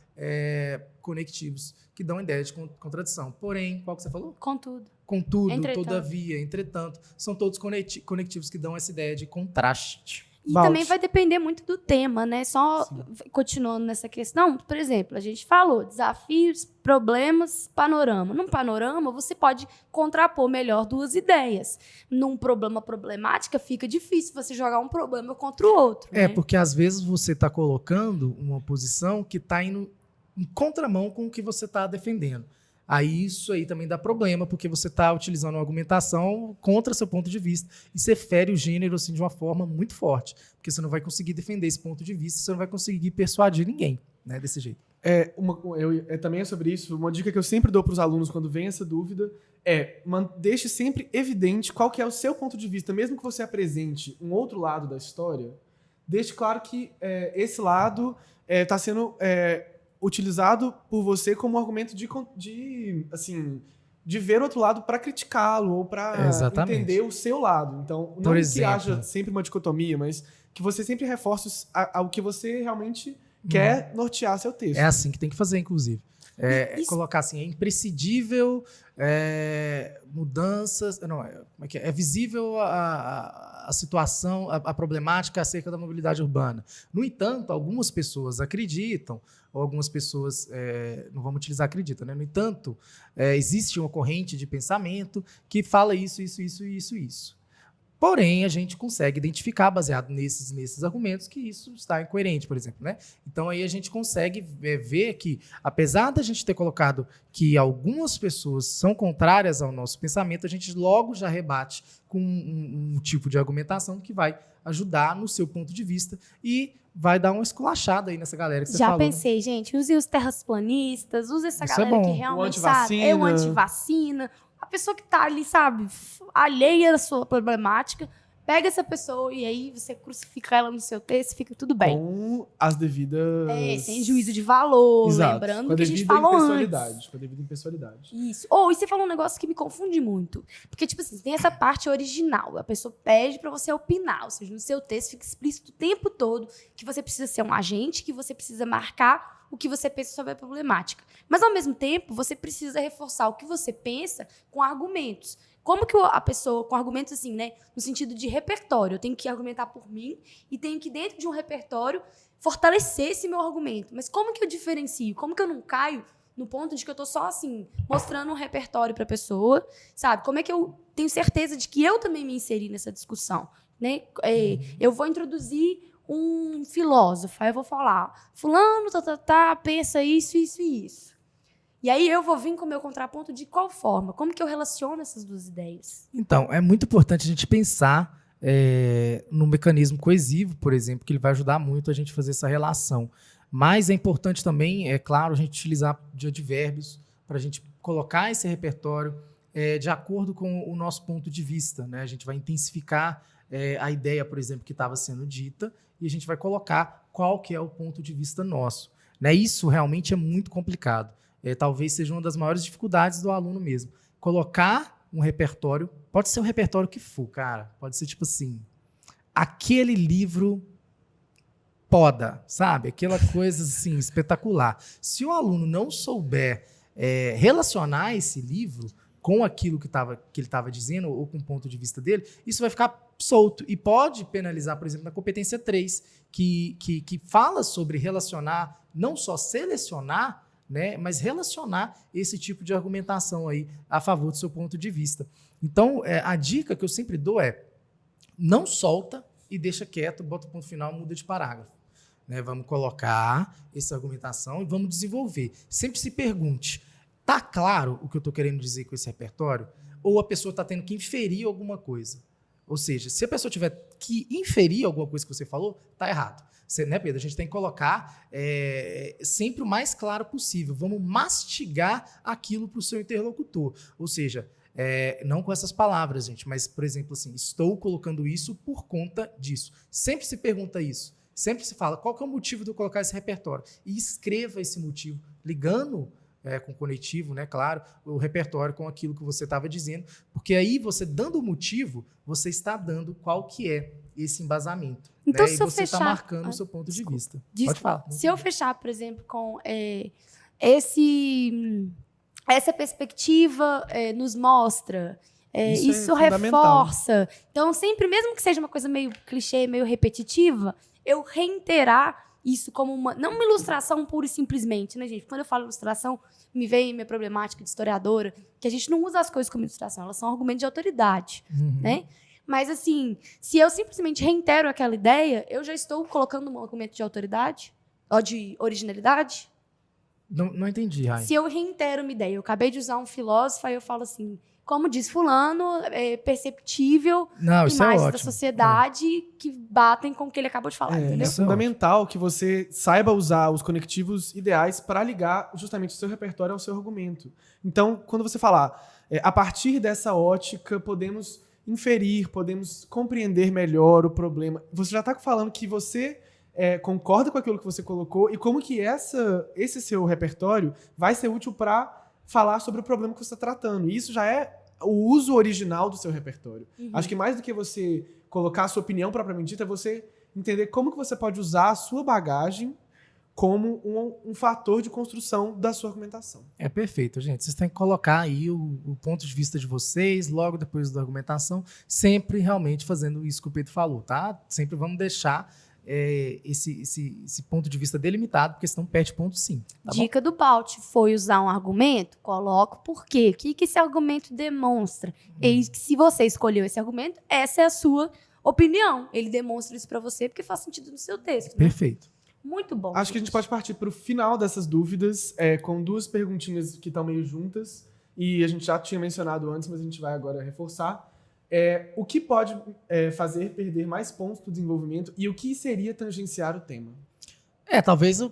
conectivos que dão ideia de contradição. Porém, qual que você falou? Contudo. Contudo, Entretanto. todavia, entretanto, são todos conectivos que dão essa ideia de contraste. E Malte. também vai depender muito do tema, né? Só continuando nessa questão, por exemplo, a gente falou desafios, problemas, panorama. Num panorama, você pode contrapor melhor duas ideias. Num problemática, fica difícil você jogar um problema contra o outro. Né? Porque às vezes você está colocando uma posição que está indo em contramão com o que você está defendendo. Aí isso aí também dá problema, porque você está utilizando uma argumentação contra seu ponto de vista e você fere o gênero assim, de uma forma muito forte, porque você não vai conseguir defender esse ponto de vista, você não vai conseguir persuadir ninguém, né, desse jeito. Também é sobre isso. Uma dica que eu sempre dou para os alunos quando vem essa dúvida deixe sempre evidente qual que é o seu ponto de vista, mesmo que você apresente um outro lado da história, deixe claro que esse lado está sendo utilizado por você como argumento de ver o outro lado para criticá-lo ou para entender o seu lado. Então, não que haja sempre uma dicotomia, mas que você sempre reforce o que você realmente quer nortear seu texto. É assim que tem que fazer, inclusive. Colocar assim, é imprescindível, mudanças... Não, como é que é? É visível a situação, a problemática acerca da mobilidade urbana. No entanto, algumas pessoas acreditam, ou algumas pessoas, não vamos utilizar acredita, né? No entanto, existe uma corrente de pensamento que fala isso. Porém, a gente consegue identificar, baseado nesses argumentos, que isso está incoerente, por exemplo, né? Então, aí a gente consegue ver que, apesar da gente ter colocado que algumas pessoas são contrárias ao nosso pensamento, a gente logo já rebate com um tipo de argumentação que vai ajudar no seu ponto de vista e vai dar uma esculachada aí nessa galera que você falou. Já pensei, gente, use os terraplanistas, use essa galera que realmente sabe, o antivacina. A pessoa que tá ali, sabe, alheia à sua problemática, pega essa pessoa e aí você crucifica ela no seu texto, fica tudo bem. Com as devidas... sem juízo de valor, exato, lembrando o que a gente falou antes. Com a devida impessoalidade. Isso. E você falou um negócio que me confunde muito. Porque, tipo assim, tem essa parte original. A pessoa pede pra você opinar. Ou seja, no seu texto fica explícito o tempo todo que você precisa ser um agente, que você precisa marcar o que você pensa sobre a problemática. Mas, ao mesmo tempo, você precisa reforçar o que você pensa com argumentos. Como que a pessoa, com argumentos assim, né, no sentido de repertório, eu tenho que argumentar por mim e tenho que, dentro de um repertório, fortalecer esse meu argumento. Mas como que eu diferencio? Como que eu não caio no ponto de que eu tô só, assim, mostrando um repertório para a pessoa, sabe? Como é que eu tenho certeza de que eu também me inseri nessa discussão, né? Eu vou introduzir um filósofo, aí eu vou falar, fulano, pensa isso. E aí eu vou vir com o meu contraponto de qual forma? Como que eu relaciono essas duas ideias? Então, é muito importante a gente pensar no mecanismo coesivo, por exemplo, que ele vai ajudar muito a gente a fazer essa relação. Mas é importante também, é claro, a gente utilizar de advérbios para a gente colocar esse repertório de acordo com o nosso ponto de vista, né? A gente vai intensificar a ideia, por exemplo, que estava sendo dita e a gente vai colocar qual que é o ponto de vista nosso, né? Isso realmente é muito complicado. Talvez seja uma das maiores dificuldades do aluno mesmo. Colocar um repertório, pode ser o repertório que for, cara. Pode ser tipo assim, aquele livro poda, sabe? Aquela coisa assim, espetacular. Se o aluno não souber relacionar esse livro com aquilo que ele estava dizendo ou com o ponto de vista dele, isso vai ficar solto e pode penalizar, por exemplo, na competência 3, que fala sobre relacionar, não só selecionar, né, mas relacionar esse tipo de argumentação aí a favor do seu ponto de vista. Então, a dica que eu sempre dou não solta e deixa quieto, bota o ponto final, muda de parágrafo. Né? Vamos colocar essa argumentação e vamos desenvolver. Sempre se pergunte, tá claro o que eu estou querendo dizer com esse repertório? Ou a pessoa está tendo que inferir alguma coisa? Ou seja, se a pessoa tiver que inferir alguma coisa que você falou, tá errado. Né, Pedro? A gente tem que colocar sempre o mais claro possível. Vamos mastigar aquilo para o seu interlocutor. Ou seja, não com essas palavras, gente, mas, por exemplo, assim, estou colocando isso por conta disso. Sempre se pergunta isso. Sempre se fala qual que é o motivo de eu colocar esse repertório. E escreva esse motivo, ligando com o conectivo, né, claro, o repertório com aquilo que você estava dizendo, porque aí você dando o motivo, você está dando qual que é esse embasamento. Então, né? E você está marcando o seu ponto de vista. Pode falar. Se eu fechar, por exemplo, com essa perspectiva nos mostra, isso reforça. Então, sempre, mesmo que seja uma coisa meio clichê, meio repetitiva, eu reiterar isso como não uma ilustração pura e simplesmente, né, gente? Quando eu falo ilustração, me vem minha problemática de historiadora, que a gente não usa as coisas como ilustração, elas são argumentos de autoridade, né? Mas, assim, se eu simplesmente reitero aquela ideia, eu já estou colocando um argumento de autoridade? Ou de originalidade? Não entendi, Rai. Se eu reitero uma ideia, eu acabei de usar um filósofo, aí eu falo assim, como diz fulano, é perceptível Não, isso é imagens da ótimo. sociedade que batem com o que ele acabou de falar, É entendeu? Isso é fundamental que você saiba usar os conectivos ideais para ligar justamente o seu repertório ao seu argumento. Então, quando você falar, a partir dessa ótica, podemos inferir, podemos compreender melhor o problema. Você já está falando que você concorda com aquilo que você colocou e como que esse seu repertório vai ser útil para falar sobre o problema que você está tratando. E isso já é o uso original do seu repertório. Acho que mais do que você colocar a sua opinião propriamente dita, é você entender como que você pode usar a sua bagagem como um fator de construção da sua argumentação. É perfeito, gente. Vocês têm que colocar aí o ponto de vista de vocês, logo depois da argumentação, sempre realmente fazendo isso que o Pedro falou, tá? Sempre vamos deixar esse ponto de vista delimitado, porque senão perde ponto sim. Tá bom? Dica do Balt, foi usar um argumento? Coloca o porquê. O que esse argumento demonstra? E se você escolheu esse argumento, essa é a sua opinião. Ele demonstra isso pra você porque faz sentido no seu texto. Né? Perfeito. Muito bom. Acho que a gente pode partir para o final dessas dúvidas, com duas perguntinhas que estão meio juntas, e a gente já tinha mencionado antes, mas a gente vai agora reforçar. O que pode fazer perder mais pontos do desenvolvimento e o que seria tangenciar o tema? Talvez é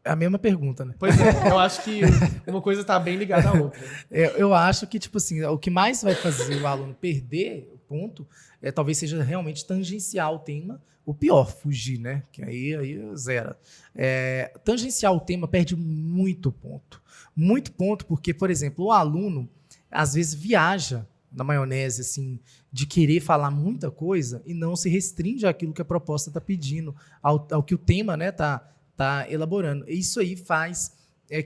a mesma pergunta, né? Pois é, eu acho que uma coisa está bem ligada à outra. Eu acho que, tipo assim, o que mais vai fazer o aluno perder o ponto talvez seja realmente tangenciar o tema. O pior, fugir, né? Que aí zera. Tangenciar o tema perde muito ponto. Muito ponto porque, por exemplo, o aluno, às vezes, viaja na maionese, assim, de querer falar muita coisa e não se restringe àquilo que a proposta está pedindo, ao que o tema, né, tá elaborando. Isso aí faz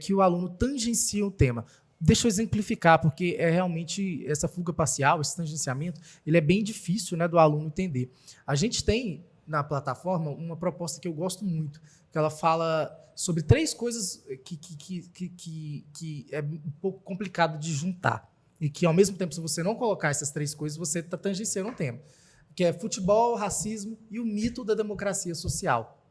que o aluno tangencie o tema. Deixa eu exemplificar, porque realmente essa fuga parcial, esse tangenciamento, ele é bem difícil, né, do aluno entender. A gente tem na plataforma uma proposta que eu gosto muito, que ela fala sobre 3 coisas que é um pouco complicado de juntar. E que, ao mesmo tempo, se você não colocar essas 3 coisas, você está tangenciando um tema. Que é futebol, racismo e o mito da democracia social.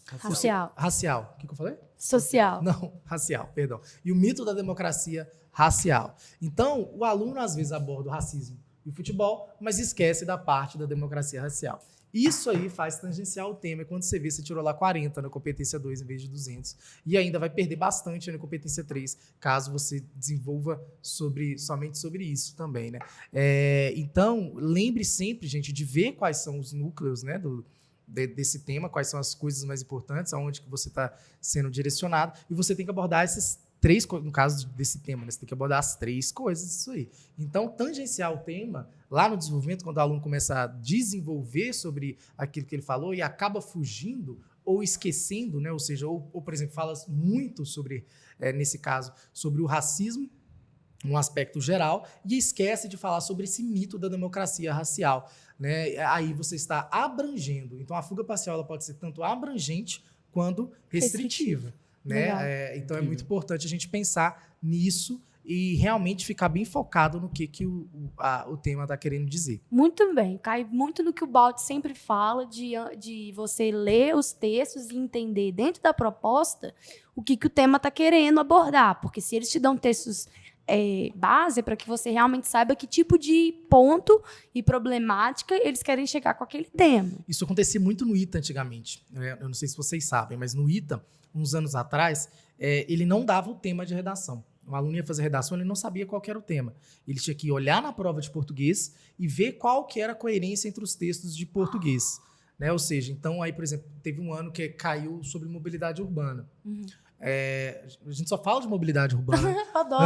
Racial. Racial. O que eu falei? Social. Não, racial, perdão. E o mito da democracia racial. Então, o aluno, às vezes, aborda o racismo e o futebol, mas esquece da parte da democracia racial. Isso aí faz tangenciar o tema. E quando você vê, você tirou lá 40 na competência 2 em vez de 200. E ainda vai perder bastante na competência 3, caso você desenvolva somente sobre isso também, né? Então, lembre sempre, gente, de ver quais são os núcleos, né, desse tema, quais são as coisas mais importantes, aonde que você está sendo direcionado. E você tem que abordar essas 3 coisas, no caso desse tema, né? Você tem que abordar as 3 coisas, isso aí. Então, tangenciar o tema, lá no desenvolvimento, quando o aluno começa a desenvolver sobre aquilo que ele falou e acaba fugindo ou esquecendo, né? Ou seja, ou por exemplo, fala muito sobre, nesse caso, sobre o racismo, um aspecto geral, e esquece de falar sobre esse mito da democracia racial, né? Aí você está abrangendo. Então, a fuga parcial ela pode ser tanto abrangente quanto restritiva. Né? Então, é muito importante a gente pensar nisso e realmente ficar bem focado no que o tema está querendo dizer. Muito bem. Cai muito no que o Balt sempre fala de você ler os textos e entender dentro da proposta o que o tema está querendo abordar. Porque se eles te dão textos base, é para que você realmente saiba que tipo de ponto e problemática eles querem chegar com aquele tema. Isso acontecia muito no ITA antigamente. Eu não sei se vocês sabem, mas no ITA, uns anos atrás, ele não dava o tema de redação. O aluno ia fazer redação, ele não sabia qual que era o tema. Ele tinha que olhar na prova de português e ver qual que era a coerência entre os textos de português. Né? Ou seja, então, aí, por exemplo, teve um ano que caiu sobre mobilidade urbana. Uhum. A gente só fala de mobilidade urbana. Adoro.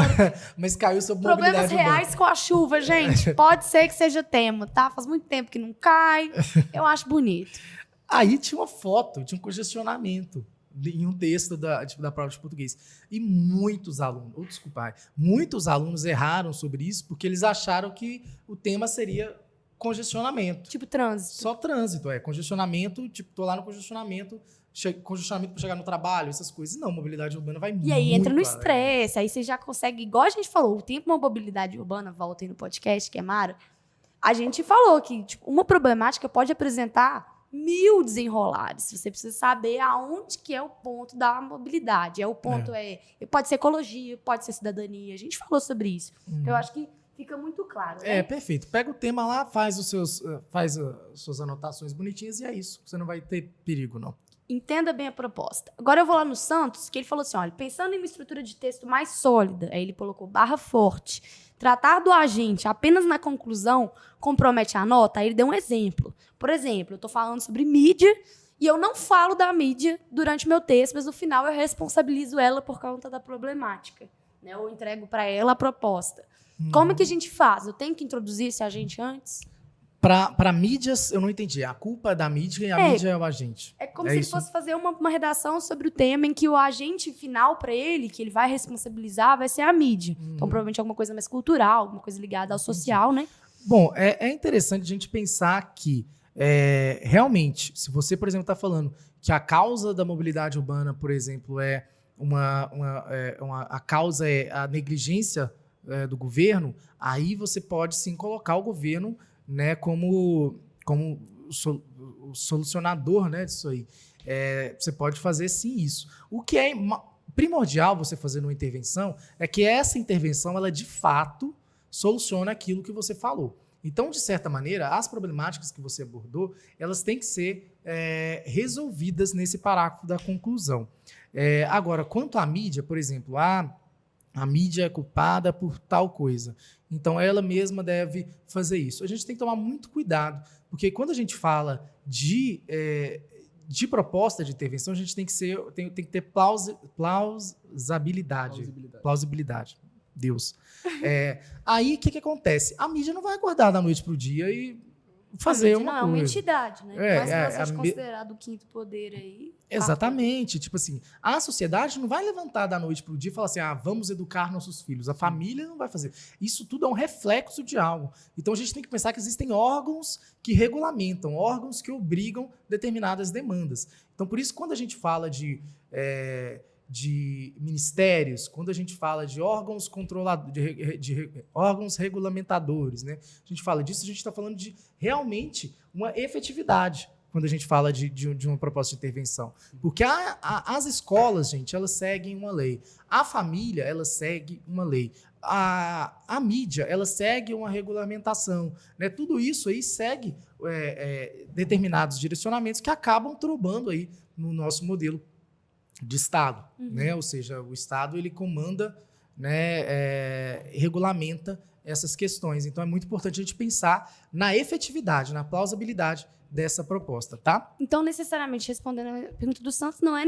Mas caiu sobre Problemas mobilidade urbana. reais com a chuva, gente. Pode ser que seja tema, tá? Faz muito tempo que não cai. Eu acho bonito. Aí tinha uma foto, tinha um congestionamento em um texto da prova de português. E muitos alunos erraram sobre isso porque eles acharam que o tema seria congestionamento. Tipo trânsito. Só trânsito, congestionamento, tipo, tô lá no congestionamento para chegar no trabalho, essas coisas. Não, mobilidade urbana vai muito. E aí entra no além. estresse, aí você já consegue, igual a gente falou, o tempo uma mobilidade urbana, volta aí no podcast, que é Mara, a gente falou que tipo, uma problemática pode apresentar 1000 desenrolares. Você precisa saber aonde que é o ponto da mobilidade. O ponto pode ser ecologia, pode ser cidadania. A gente falou sobre isso. Então, eu acho que fica muito claro. Né? Perfeito. Pega o tema lá, faz as suas anotações bonitinhas e é isso. Você não vai ter perigo, não. Entenda bem a proposta. Agora eu vou lá no Santos, que ele falou assim, olha, pensando em uma estrutura de texto mais sólida, aí ele colocou barra forte, tratar do agente apenas na conclusão compromete a nota, aí ele deu um exemplo. Por exemplo, eu estou falando sobre mídia e eu não falo da mídia durante meu texto, mas no final eu responsabilizo ela por conta da problemática. Né? Eu entrego para ela a proposta. Como é que a gente faz? Eu tenho que introduzir esse agente antes? Para mídias, eu não entendi. A culpa é da mídia e a mídia é o agente. É como se ele fosse fazer uma redação sobre o tema em que o agente final para ele, que ele vai responsabilizar, vai ser a mídia. Então, provavelmente alguma coisa mais cultural, alguma coisa ligada ao social, né? Bom, é interessante a gente pensar que, realmente, se você, por exemplo, está falando que a causa da mobilidade urbana, por exemplo, a causa é a negligência do governo, aí você pode sim colocar o governo, né, como o solucionador, né, disso aí. Você pode fazer sim isso. O que é primordial você fazer numa intervenção é que essa intervenção, ela de fato soluciona aquilo que você falou. Então, de certa maneira, as problemáticas que você abordou, elas têm que ser resolvidas nesse parágrafo da conclusão. Agora, quanto à mídia, por exemplo, a mídia é culpada por tal coisa. Então, ela mesma deve fazer isso. A gente tem que tomar muito cuidado, porque quando a gente fala de proposta de intervenção, a gente tem que ter plausibilidade. Deus. Aí, o que acontece? A mídia não vai acordar da noite para o dia e fazer uma coisa. É uma entidade, né? Mas se você seja considerado o quinto poder aí... Exatamente. Tipo assim, a sociedade não vai levantar da noite para o dia e falar assim, vamos educar nossos filhos. A família não vai fazer. Isso tudo é um reflexo de algo. Então, a gente tem que pensar que existem órgãos que regulamentam, órgãos que obrigam determinadas demandas. Então, por isso, quando a gente fala de ministérios, quando a gente fala de órgãos órgãos regulamentadores, né? A gente fala disso, a gente está falando de realmente uma efetividade quando a gente fala de uma proposta de intervenção. Porque as escolas, gente, elas seguem uma lei. A família, ela segue uma lei. A mídia, ela segue uma regulamentação. Né? Tudo isso aí segue determinados direcionamentos que acabam trombando aí no nosso modelo de Estado, né? Ou seja, o Estado ele comanda, né, regulamenta essas questões. Então é muito importante a gente pensar na efetividade, na plausibilidade dessa proposta, tá? Então, necessariamente, respondendo a pergunta do Santos, não é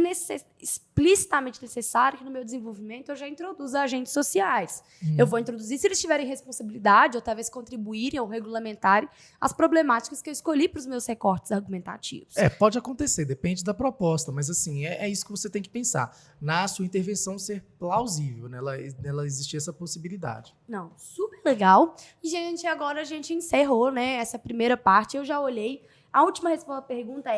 explicitamente necessário que no meu desenvolvimento eu já introduza agentes sociais. Eu vou introduzir se eles tiverem responsabilidade ou talvez contribuírem ou regulamentarem as problemáticas que eu escolhi para os meus recortes argumentativos. Pode acontecer, depende da proposta, mas assim, é isso que você tem que pensar. Na sua intervenção ser plausível, né? Ela existir essa possibilidade. Não, super legal. E, gente, agora a gente encerrou, né, essa primeira parte. Eu já olhei. A última pergunta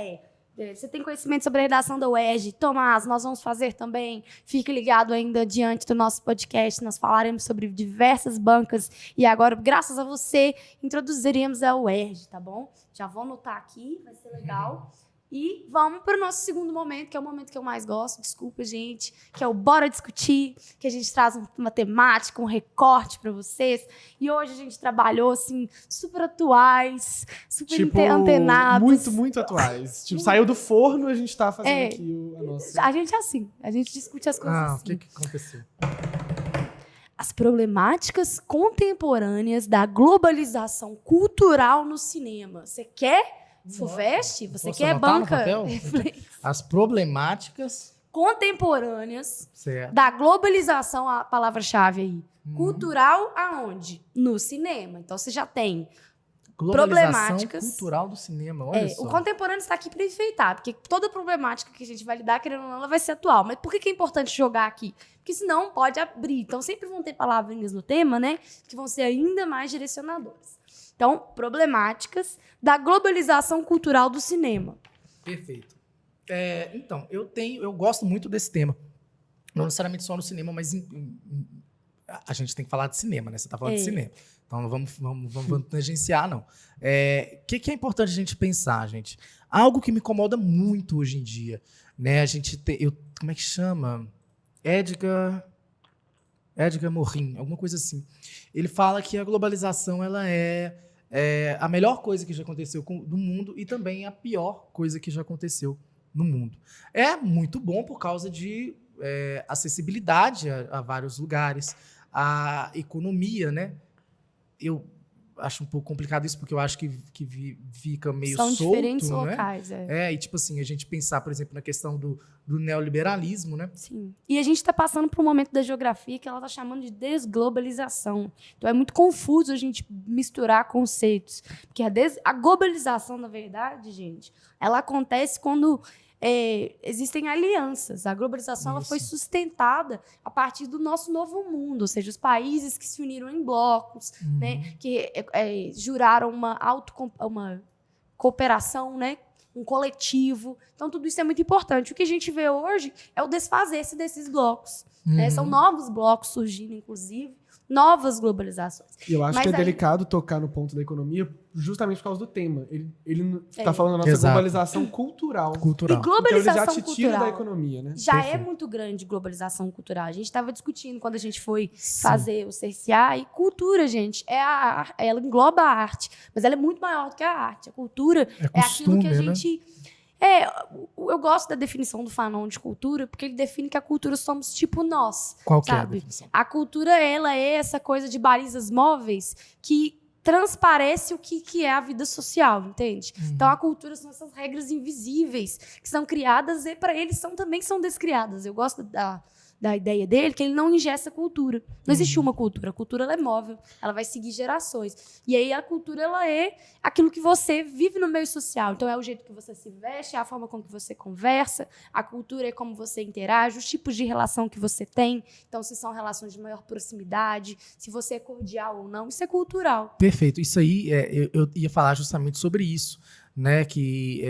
você tem conhecimento sobre a redação da UERJ? Tomás, nós vamos fazer também. Fique ligado ainda diante do nosso podcast. Nós falaremos sobre diversas bancas. E agora, graças a você, introduziremos a UERJ, tá bom? Já vou anotar aqui, vai ser legal. E vamos para o nosso segundo momento, que é o momento que eu mais gosto. Desculpa, gente. Que é o Bora Discutir, que a gente traz uma temática, um recorte para vocês. E hoje a gente trabalhou, assim, super atuais, super antenados. Muito, muito atuais. Saiu do forno e a gente tá fazendo aqui a nossa... A gente é assim. A gente discute as coisas assim. O que aconteceu? As problemáticas contemporâneas da globalização cultural no cinema. Você quer... FUVEST, você quer banca? As problemáticas contemporâneas da globalização, a palavra-chave aí. Cultural aonde? No cinema. Então você já tem problemáticas cultural do cinema, olha só. O contemporâneo está aqui para enfeitar, porque toda problemática que a gente vai lidar, querendo ou não, ela vai ser atual. Mas por que é importante jogar aqui? Porque senão pode abrir. Então sempre vão ter palavrinhas no tema, né, que vão ser ainda mais direcionadoras. Então, problemáticas da globalização cultural do cinema. Perfeito. Então, eu gosto muito desse tema. Não necessariamente só no cinema, mas A gente tem que falar de cinema, né? Você tá falando de É. cinema. Então não vamos negligenciar, não. O que é importante a gente pensar, gente? Algo que me incomoda muito hoje em dia, né? Como é que chama? Edgar Morin, alguma coisa assim. Ele fala que a globalização ela é a melhor coisa que já aconteceu no mundo e também a pior coisa que já aconteceu no mundo. É muito bom por causa de acessibilidade a vários lugares, a economia, né? Eu acho um pouco complicado isso, porque eu acho que fica meio São solto, diferentes né? locais, E tipo assim, a gente pensar, por exemplo, na questão do neoliberalismo, né? Sim. E a gente está passando por um momento da geografia que ela está chamando de desglobalização. Então é muito confuso a gente misturar conceitos. Porque a globalização, na verdade, gente, ela acontece quando existem alianças. A globalização ela foi sustentada a partir do nosso novo mundo, ou seja, os países que se uniram em blocos, né, que juraram uma cooperação, né, um coletivo. Então, tudo isso é muito importante. O que a gente vê hoje é o desfazer-se desses blocos. Né? São novos blocos surgindo, inclusive, novas globalizações. E eu acho Mas que é aí- delicado tocar no ponto da economia justamente por causa do tema. Ele tá É. falando da nossa Exato. globalização cultural. E Cultural. Então ele globalização já te tira cultural da economia, né? já é Perfeito. muito grande globalização cultural. A gente estava discutindo quando a gente foi Sim. fazer o CCA, e cultura, gente, ela engloba a arte, mas ela é muito maior do que a arte. A cultura é aquilo que a costume, né? gente... eu gosto da definição do Fanon de cultura, porque ele define que a cultura somos tipo nós. Qual que é a sabe? definição? A cultura, ela é essa coisa de balizas móveis que transparece o que é a vida social, entende? Então, a cultura são essas regras invisíveis que são criadas e, para eles, também são descriadas. Eu gosto da ideia dele, que ele não ingessa cultura. Não existe uma cultura. A cultura ela é móvel, ela vai seguir gerações. E aí, a cultura ela é aquilo que você vive no meio social. Então, é o jeito que você se veste, é a forma com que você conversa, a cultura é como você interage, os tipos de relação que você tem. Então, se são relações de maior proximidade, se você é cordial ou não, isso é cultural. Perfeito. Isso aí, eu ia falar justamente sobre isso, né? Que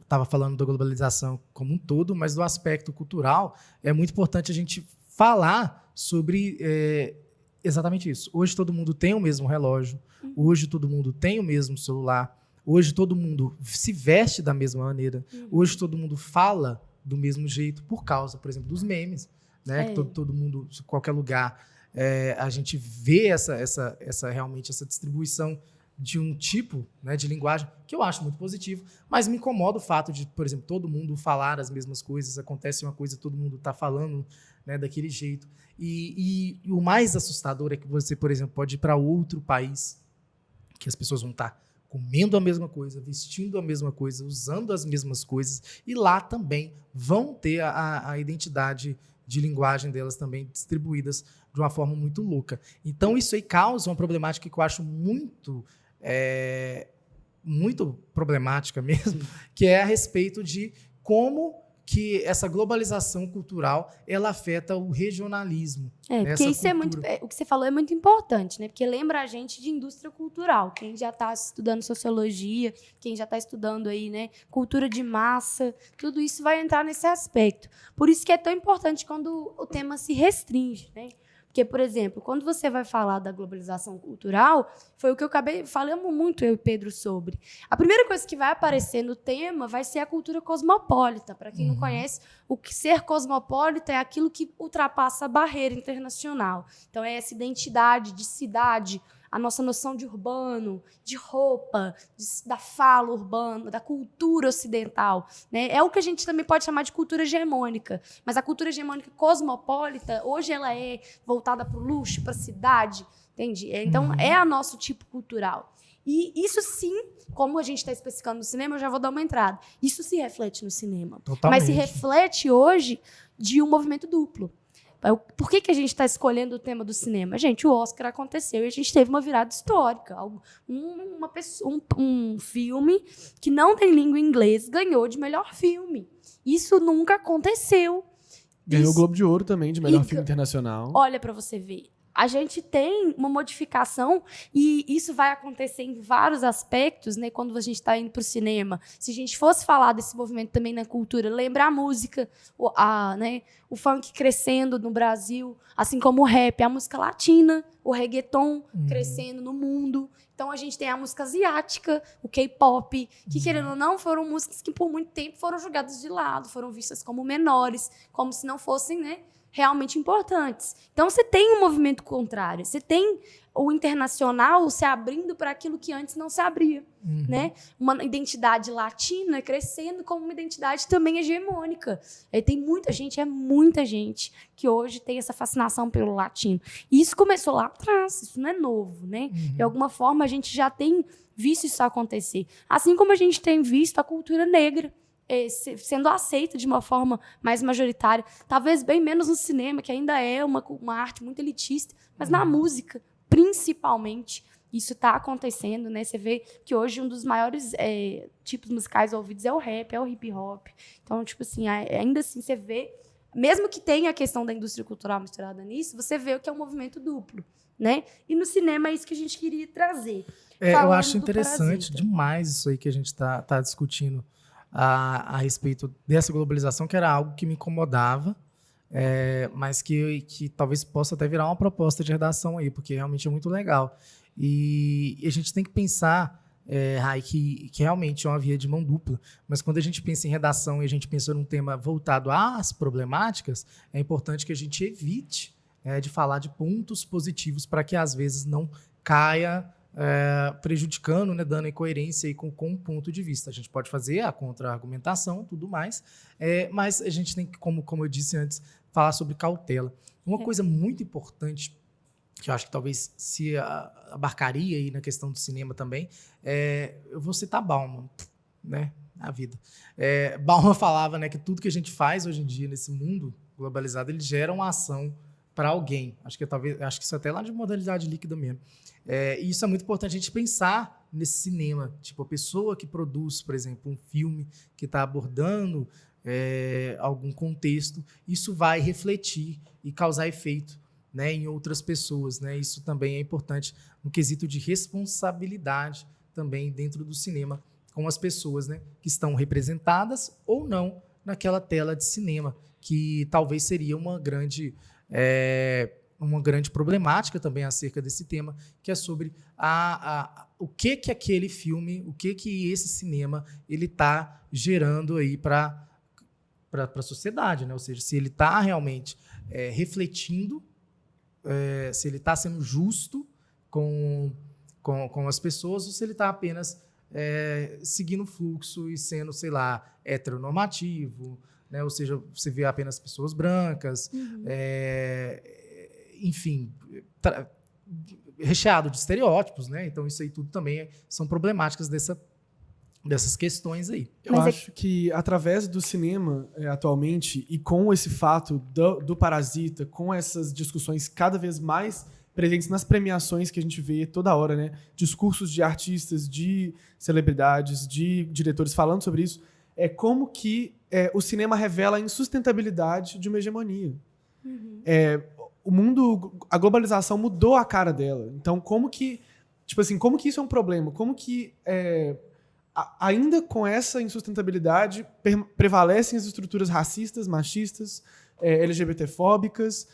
estava falando da globalização como um todo, mas do aspecto cultural é muito importante a gente falar sobre exatamente isso. Hoje todo mundo tem o mesmo relógio, hoje todo mundo tem o mesmo celular, hoje todo mundo se veste da mesma maneira, hoje todo mundo fala do mesmo jeito por causa, por exemplo, dos memes, né? Que todo mundo, em qualquer lugar, a gente vê realmente essa distribuição de um tipo, né, de linguagem que eu acho muito positivo, mas me incomoda o fato de, por exemplo, todo mundo falar as mesmas coisas, acontece uma coisa, todo mundo está falando, né, daquele jeito. E o mais assustador é que você, por exemplo, pode ir para outro país que as pessoas vão estar comendo a mesma coisa, vestindo a mesma coisa, usando as mesmas coisas, e lá também vão ter a identidade de linguagem delas também distribuídas de uma forma muito louca. Então, isso aí causa uma problemática que eu acho muito problemática mesmo, que é a respeito de como que essa globalização cultural ela afeta o regionalismo. Porque isso é muito. O que você falou é muito importante, né? Porque lembra a gente de indústria cultural. Quem já está estudando sociologia, quem já está estudando aí, né, cultura de massa, tudo isso vai entrar nesse aspecto. Por isso que é tão importante quando o tema se restringe, né? Porque, por exemplo, quando você vai falar da globalização cultural, foi o que falamos muito eu e Pedro sobre. A primeira coisa que vai aparecer no tema vai ser a cultura cosmopolita. Para quem não conhece, o que ser cosmopolita é aquilo que ultrapassa a barreira internacional. Então, é essa identidade de cidade, a nossa noção de urbano, de roupa, da fala urbana, da cultura ocidental, né? É o que a gente também pode chamar de cultura hegemônica. Mas a cultura hegemônica cosmopolita, hoje ela é voltada para o luxo, para a cidade, entende? Então, é o nosso tipo cultural. E isso sim, como a gente está especificando no cinema, eu já vou dar uma entrada. Isso se reflete no cinema. Totalmente. Mas se reflete hoje de um movimento duplo. Por que a gente está escolhendo o tema do cinema? Gente, o Oscar aconteceu e a gente teve uma virada histórica. Um filme que não tem língua inglesa ganhou de melhor filme. Isso nunca aconteceu. Ganhou o Isso- Globo de Ouro também, de melhor filme internacional. Olha para você ver. a gente tem uma modificação e isso vai acontecer em vários aspectos, né? Quando a gente está indo para o cinema. Se a gente fosse falar desse movimento também na cultura, lembra a música, né? O funk crescendo no Brasil, assim como o rap, a música latina, o reggaeton crescendo no mundo. Então, a gente tem a música asiática, o K-pop, que, querendo ou não, foram músicas que, por muito tempo, foram jogadas de lado, foram vistas como menores, como se não fossem, né, realmente importantes. Então, você tem um movimento contrário. Você tem o internacional se abrindo para aquilo que antes não se abria. Né? Uma identidade latina crescendo como uma identidade também hegemônica. Tem muita gente que hoje tem essa fascinação pelo latino. E isso começou lá atrás, isso não é novo. Né? De alguma forma, a gente já tem visto isso acontecer. Assim como a gente tem visto a cultura negra sendo aceita de uma forma mais majoritária. Talvez bem menos no cinema, que ainda é uma arte muito elitista, mas na música, principalmente, isso está acontecendo, né? Você vê que hoje um dos maiores tipos musicais ouvidos é o rap, é o hip hop. Então, tipo assim, ainda assim você vê, mesmo que tenha a questão da indústria cultural misturada nisso, você vê o que é um movimento duplo, né? E no cinema é isso que a gente queria trazer. Eu acho interessante demais isso aí que a gente tá discutindo a respeito dessa globalização, que era algo que me incomodava, mas que talvez possa até virar uma proposta de redação aí, porque realmente é muito legal. E a gente tem que pensar, Rai, que realmente é uma via de mão dupla, mas quando a gente pensa em redação e a gente pensa num tema voltado às problemáticas, é importante que a gente evite de falar de pontos positivos para que, às vezes, não caia prejudicando, né, dando incoerência aí com o ponto de vista. A gente pode fazer a contra-argumentação, tudo mais, mas a gente tem que, como eu disse antes, falar sobre cautela. Uma coisa muito importante que eu acho que talvez se abarcaria aí na questão do cinema também, eu vou citar Bauman, né, na vida. Bauman falava, né, que tudo que a gente faz hoje em dia nesse mundo globalizado, ele gera uma ação para alguém. Acho que isso até lá de modalidade líquida mesmo. E isso é muito importante a gente pensar nesse cinema. Tipo, a pessoa que produz, por exemplo, um filme que está abordando algum contexto, isso vai refletir e causar efeito, né, em outras pessoas, né? Isso também é importante no quesito de responsabilidade também dentro do cinema com as pessoas, né, que estão representadas ou não naquela tela de cinema, que talvez seria uma grande problemática também acerca desse tema, que é sobre o que aquele filme, o que esse cinema ele está gerando aí para a sociedade, né? Ou seja, se ele está realmente refletindo, se ele está sendo justo com as pessoas, ou se ele está apenas seguindo o fluxo e sendo, sei lá, heteronormativo, né? Ou seja, você vê apenas pessoas brancas, enfim, recheado de estereótipos, né? Então isso aí tudo também são problemáticas dessas questões aí. Eu acho que através do cinema atualmente e com esse fato do Parasita, com essas discussões cada vez mais presentes nas premiações que a gente vê toda hora, né? Discursos de artistas, de celebridades, de diretores falando sobre isso, como que o cinema revela a insustentabilidade de uma hegemonia. O mundo, a globalização mudou a cara dela. Então, como que isso é um problema? Como que ainda com essa insustentabilidade prevalecem as estruturas racistas, machistas, LGBTfóbicas,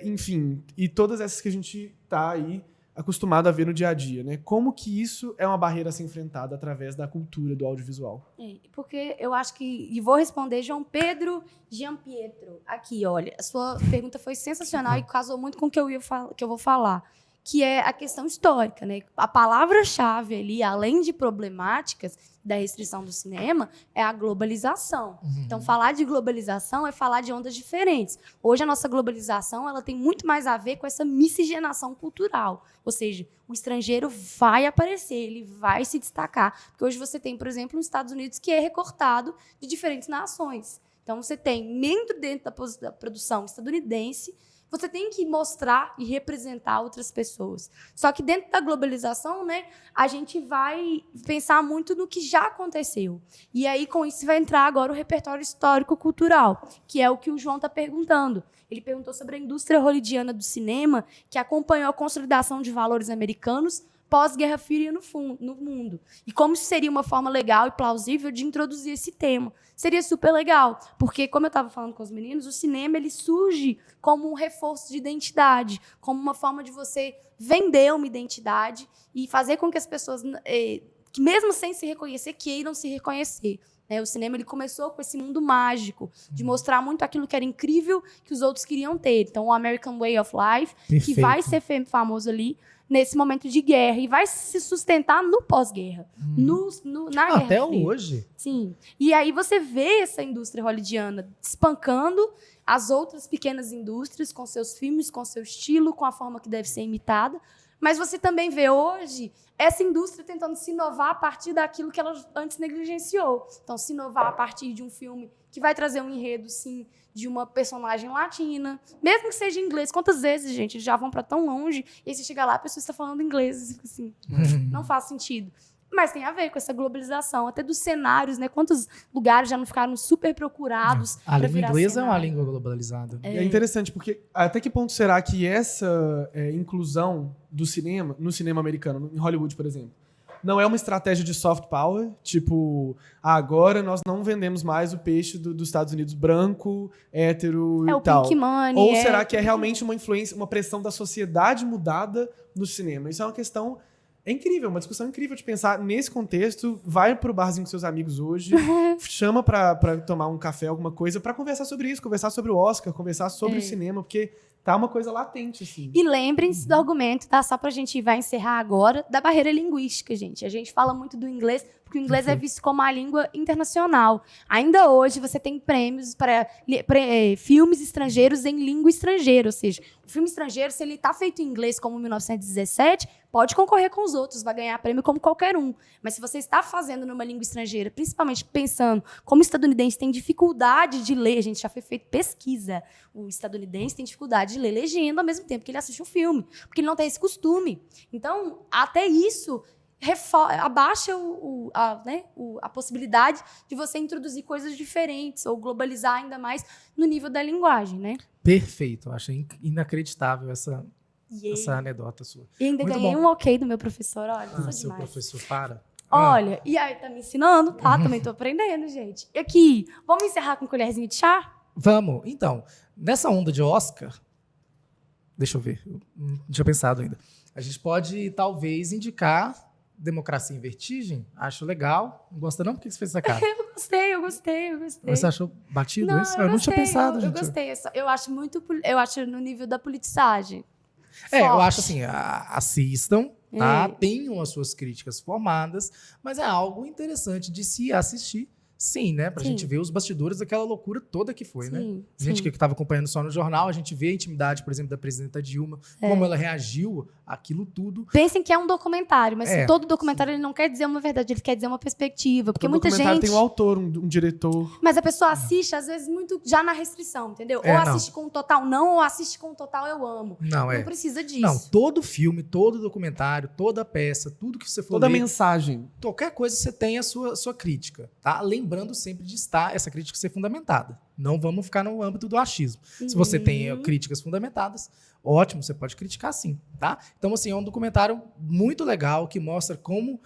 enfim, e todas essas que a gente está aí acostumado a ver no dia a dia, né? Como que isso é uma barreira a ser enfrentada através da cultura do audiovisual? Porque eu acho que... E vou responder João Pedro Gianpietro. Aqui, olha, a sua pergunta foi sensacional e casou muito com o que eu vou falar, que é a questão histórica, né? A palavra-chave ali, além de problemáticas da restrição do cinema, é a globalização. Então, falar de globalização é falar de ondas diferentes. Hoje, a nossa globalização ela tem muito mais a ver com essa miscigenação cultural. Ou seja, o estrangeiro vai aparecer, ele vai se destacar. Porque hoje você tem, por exemplo, os Estados Unidos que é recortado de diferentes nações. Então, você tem, dentro da produção estadunidense, você tem que mostrar e representar outras pessoas. Só que dentro da globalização, né, a gente vai pensar muito no que já aconteceu. E aí, com isso, vai entrar agora o repertório histórico-cultural, que é o que o João está perguntando. Ele perguntou sobre a indústria hollywoodiana do cinema, que acompanhou a consolidação de valores americanos pós-Guerra Fria no mundo. E como isso seria uma forma legal e plausível de introduzir esse tema. Seria super legal, porque, como eu estava falando com os meninos, o cinema ele surge como um reforço de identidade, como uma forma de você vender uma identidade e fazer com que as pessoas, que mesmo sem se reconhecer, queiram se reconhecer. O cinema ele começou com esse mundo mágico, de mostrar muito aquilo que era incrível que os outros queriam ter. Então, o American Way of Life, que vai ser famoso ali, nesse momento de guerra, e vai se sustentar no pós-guerra, na Guerra Até Fria. hoje. Sim. E aí você vê essa indústria hollywoodiana espancando as outras pequenas indústrias com seus filmes, com seu estilo, com a forma que deve ser imitada. Mas você também vê hoje essa indústria tentando se inovar a partir daquilo que ela antes negligenciou. Então, se inovar a partir de um filme que vai trazer um enredo, sim, de uma personagem latina, mesmo que seja em inglês. Quantas vezes, gente, já vão para tão longe, e aí você chega lá, a pessoa está falando inglês, e fica assim, não faz sentido. Mas tem a ver com essa globalização, até dos cenários, né? Quantos lugares já não ficaram super procurados? A língua inglesa é uma cenário. língua globalizada. É interessante, porque até que ponto será que essa inclusão do cinema, no cinema americano, em Hollywood, por exemplo, não é uma estratégia de soft power? Tipo, agora nós não vendemos mais o peixe dos Estados Unidos branco, hétero e tal. Pink Money. Ou será que é realmente uma influência, uma pressão da sociedade mudada no cinema? Isso é uma questão... É incrível, uma discussão incrível de pensar nesse contexto. Vai pro barzinho com seus amigos hoje, chama pra tomar um café, alguma coisa, pra conversar sobre isso, conversar sobre o Oscar, conversar sobre o cinema, porque tá uma coisa latente, assim. E lembrem-se do argumento, tá? Só pra gente vai encerrar agora, da barreira linguística, gente. A gente fala muito do inglês, porque o inglês é visto como a língua internacional. Ainda hoje, você tem prêmios para filmes estrangeiros em língua estrangeira, ou seja, o filme estrangeiro, se ele está feito em inglês como 1917, pode concorrer com os outros, vai ganhar prêmio como qualquer um. Mas se você está fazendo numa língua estrangeira, principalmente pensando como o estadunidense tem dificuldade de ler, a gente já foi feito pesquisa, o estadunidense tem dificuldade de ler legenda ao mesmo tempo que ele assiste um filme, porque ele não tem esse costume. Então, até isso abaixa a possibilidade de você introduzir coisas diferentes ou globalizar ainda mais no nível da linguagem, né? Perfeito. Eu achei inacreditável essa anedota sua. E ainda Muito ganhei bom. um ok do meu professor, olha, sou Seu demais. professor, para. Olha, e aí tá me ensinando, tá? Também tô aprendendo, gente. E aqui, vamos encerrar com colherzinha de chá? Vamos. Então, nessa onda de Oscar, deixa eu ver, eu não tinha pensado ainda. A gente pode, talvez, indicar Democracia em Vertigem. Acho legal. Não gosta não? Por que você fez essa cara? Eu gostei. Você achou batido Não, isso? eu não tinha gostei, pensado, eu gente. gostei. Eu acho no nível da politizagem. Eu Forte. acho assim, assistam, tá? É. Tenham as suas críticas formadas, mas é algo interessante de se assistir, sim, né? Pra Sim. gente ver os bastidores daquela loucura toda que foi, né? Sim, A gente sim. que estava acompanhando só no jornal, a gente vê a intimidade, por exemplo, da presidenta Dilma, como ela reagiu àquilo tudo. Pensem que é um documentário, mas É, todo documentário ele não quer dizer uma verdade, ele quer dizer uma perspectiva. Porque Todo muita documentário gente. tem um autor, um diretor. Mas a pessoa assiste, às vezes, muito já na restrição, entendeu? É, ou não. assiste com um total não, ou assiste com um total eu amo. Não, Não precisa disso. Não, todo filme, todo documentário, toda peça, tudo que você for Toda ler, mensagem. qualquer coisa você tem a sua crítica, tá? Lembrando sempre de estar essa crítica ser fundamentada. Não vamos ficar no âmbito do achismo. Se você tem críticas fundamentadas, ótimo, você pode criticar sim, tá? Então, assim, é um documentário muito legal que mostra como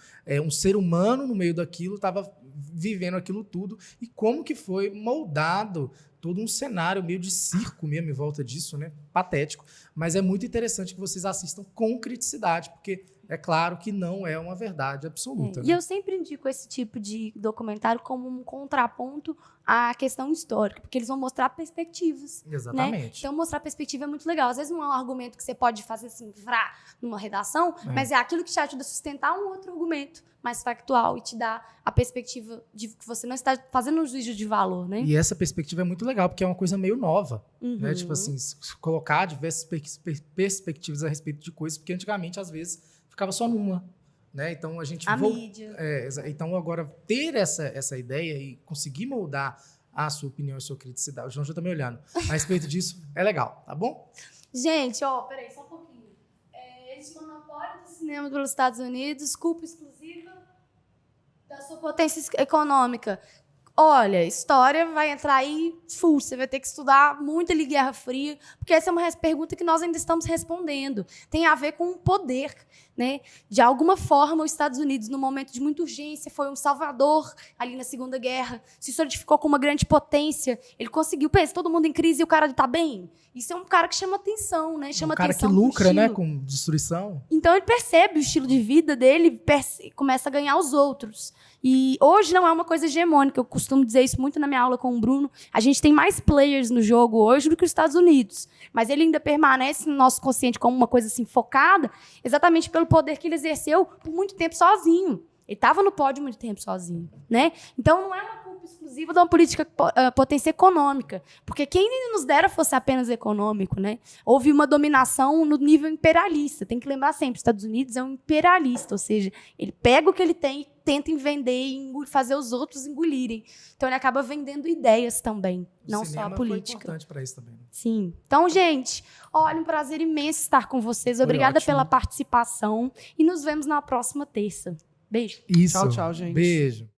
um ser humano no meio daquilo estava vivendo aquilo tudo e como que foi moldado todo um cenário meio de circo mesmo em volta disso, né? Patético. Mas é muito interessante que vocês assistam com criticidade, porque é claro que não é uma verdade absoluta. E eu sempre indico esse tipo de documentário como um contraponto à questão histórica, porque eles vão mostrar perspectivas. Exatamente. Então, mostrar perspectiva é muito legal. Às vezes não é um argumento que você pode fazer assim, numa redação, mas é aquilo que te ajuda a sustentar um outro argumento mais factual e te dá a perspectiva de que você não está fazendo um juízo de valor, né? E essa perspectiva é muito legal, porque é uma coisa meio nova, né? Tipo assim, colocar diversas perspectivas a respeito de coisas, porque antigamente, às vezes, ficava só numa, né? Então, a gente... A mídia. Então, agora, ter essa ideia e conseguir moldar a sua opinião e a sua criticidade. O João já tá me olhando. A respeito disso, é legal, tá bom? Gente, peraí, só um pouquinho. Esse monopólio do cinema pelos Estados Unidos, culpa exclusiva da sua potência econômica. Olha, história vai entrar aí full. Você vai ter que estudar muito ali Guerra Fria, porque essa é uma pergunta que nós ainda estamos respondendo. Tem a ver com o poder, né? De alguma forma, os Estados Unidos, no momento de muita urgência, foi um salvador ali na Segunda Guerra, se solidificou como uma grande potência. Ele conseguiu, pensa, todo mundo em crise e o cara está bem. Isso é um cara que chama atenção, né? Chama cara atenção que lucra, pro né, estilo. com destruição. Então ele percebe o estilo de vida dele, começa a ganhar os outros. E hoje não é uma coisa hegemônica, eu costumo dizer isso muito na minha aula com o Bruno. A gente tem mais players no jogo hoje do que os Estados Unidos. Mas ele ainda permanece no nosso consciente como uma coisa assim focada, exatamente pelo poder que ele exerceu por muito tempo sozinho. Ele estava no pódio muito tempo sozinho, né? Então não é uma culpa exclusiva de uma política potência econômica, porque quem nos dera fosse apenas econômico, né? Houve uma dominação no nível imperialista. Tem que lembrar sempre, os Estados Unidos é um imperialista, ou seja, ele pega o que ele tem, tenta vender e fazer os outros engolirem. Então ele acaba vendendo ideias também, não só a política. Foi importante para isso também. Sim. Então, gente, olha, um prazer imenso estar com vocês. Obrigada pela participação e nos vemos na próxima terça. Beijo. Isso. Tchau, tchau, gente. Beijo.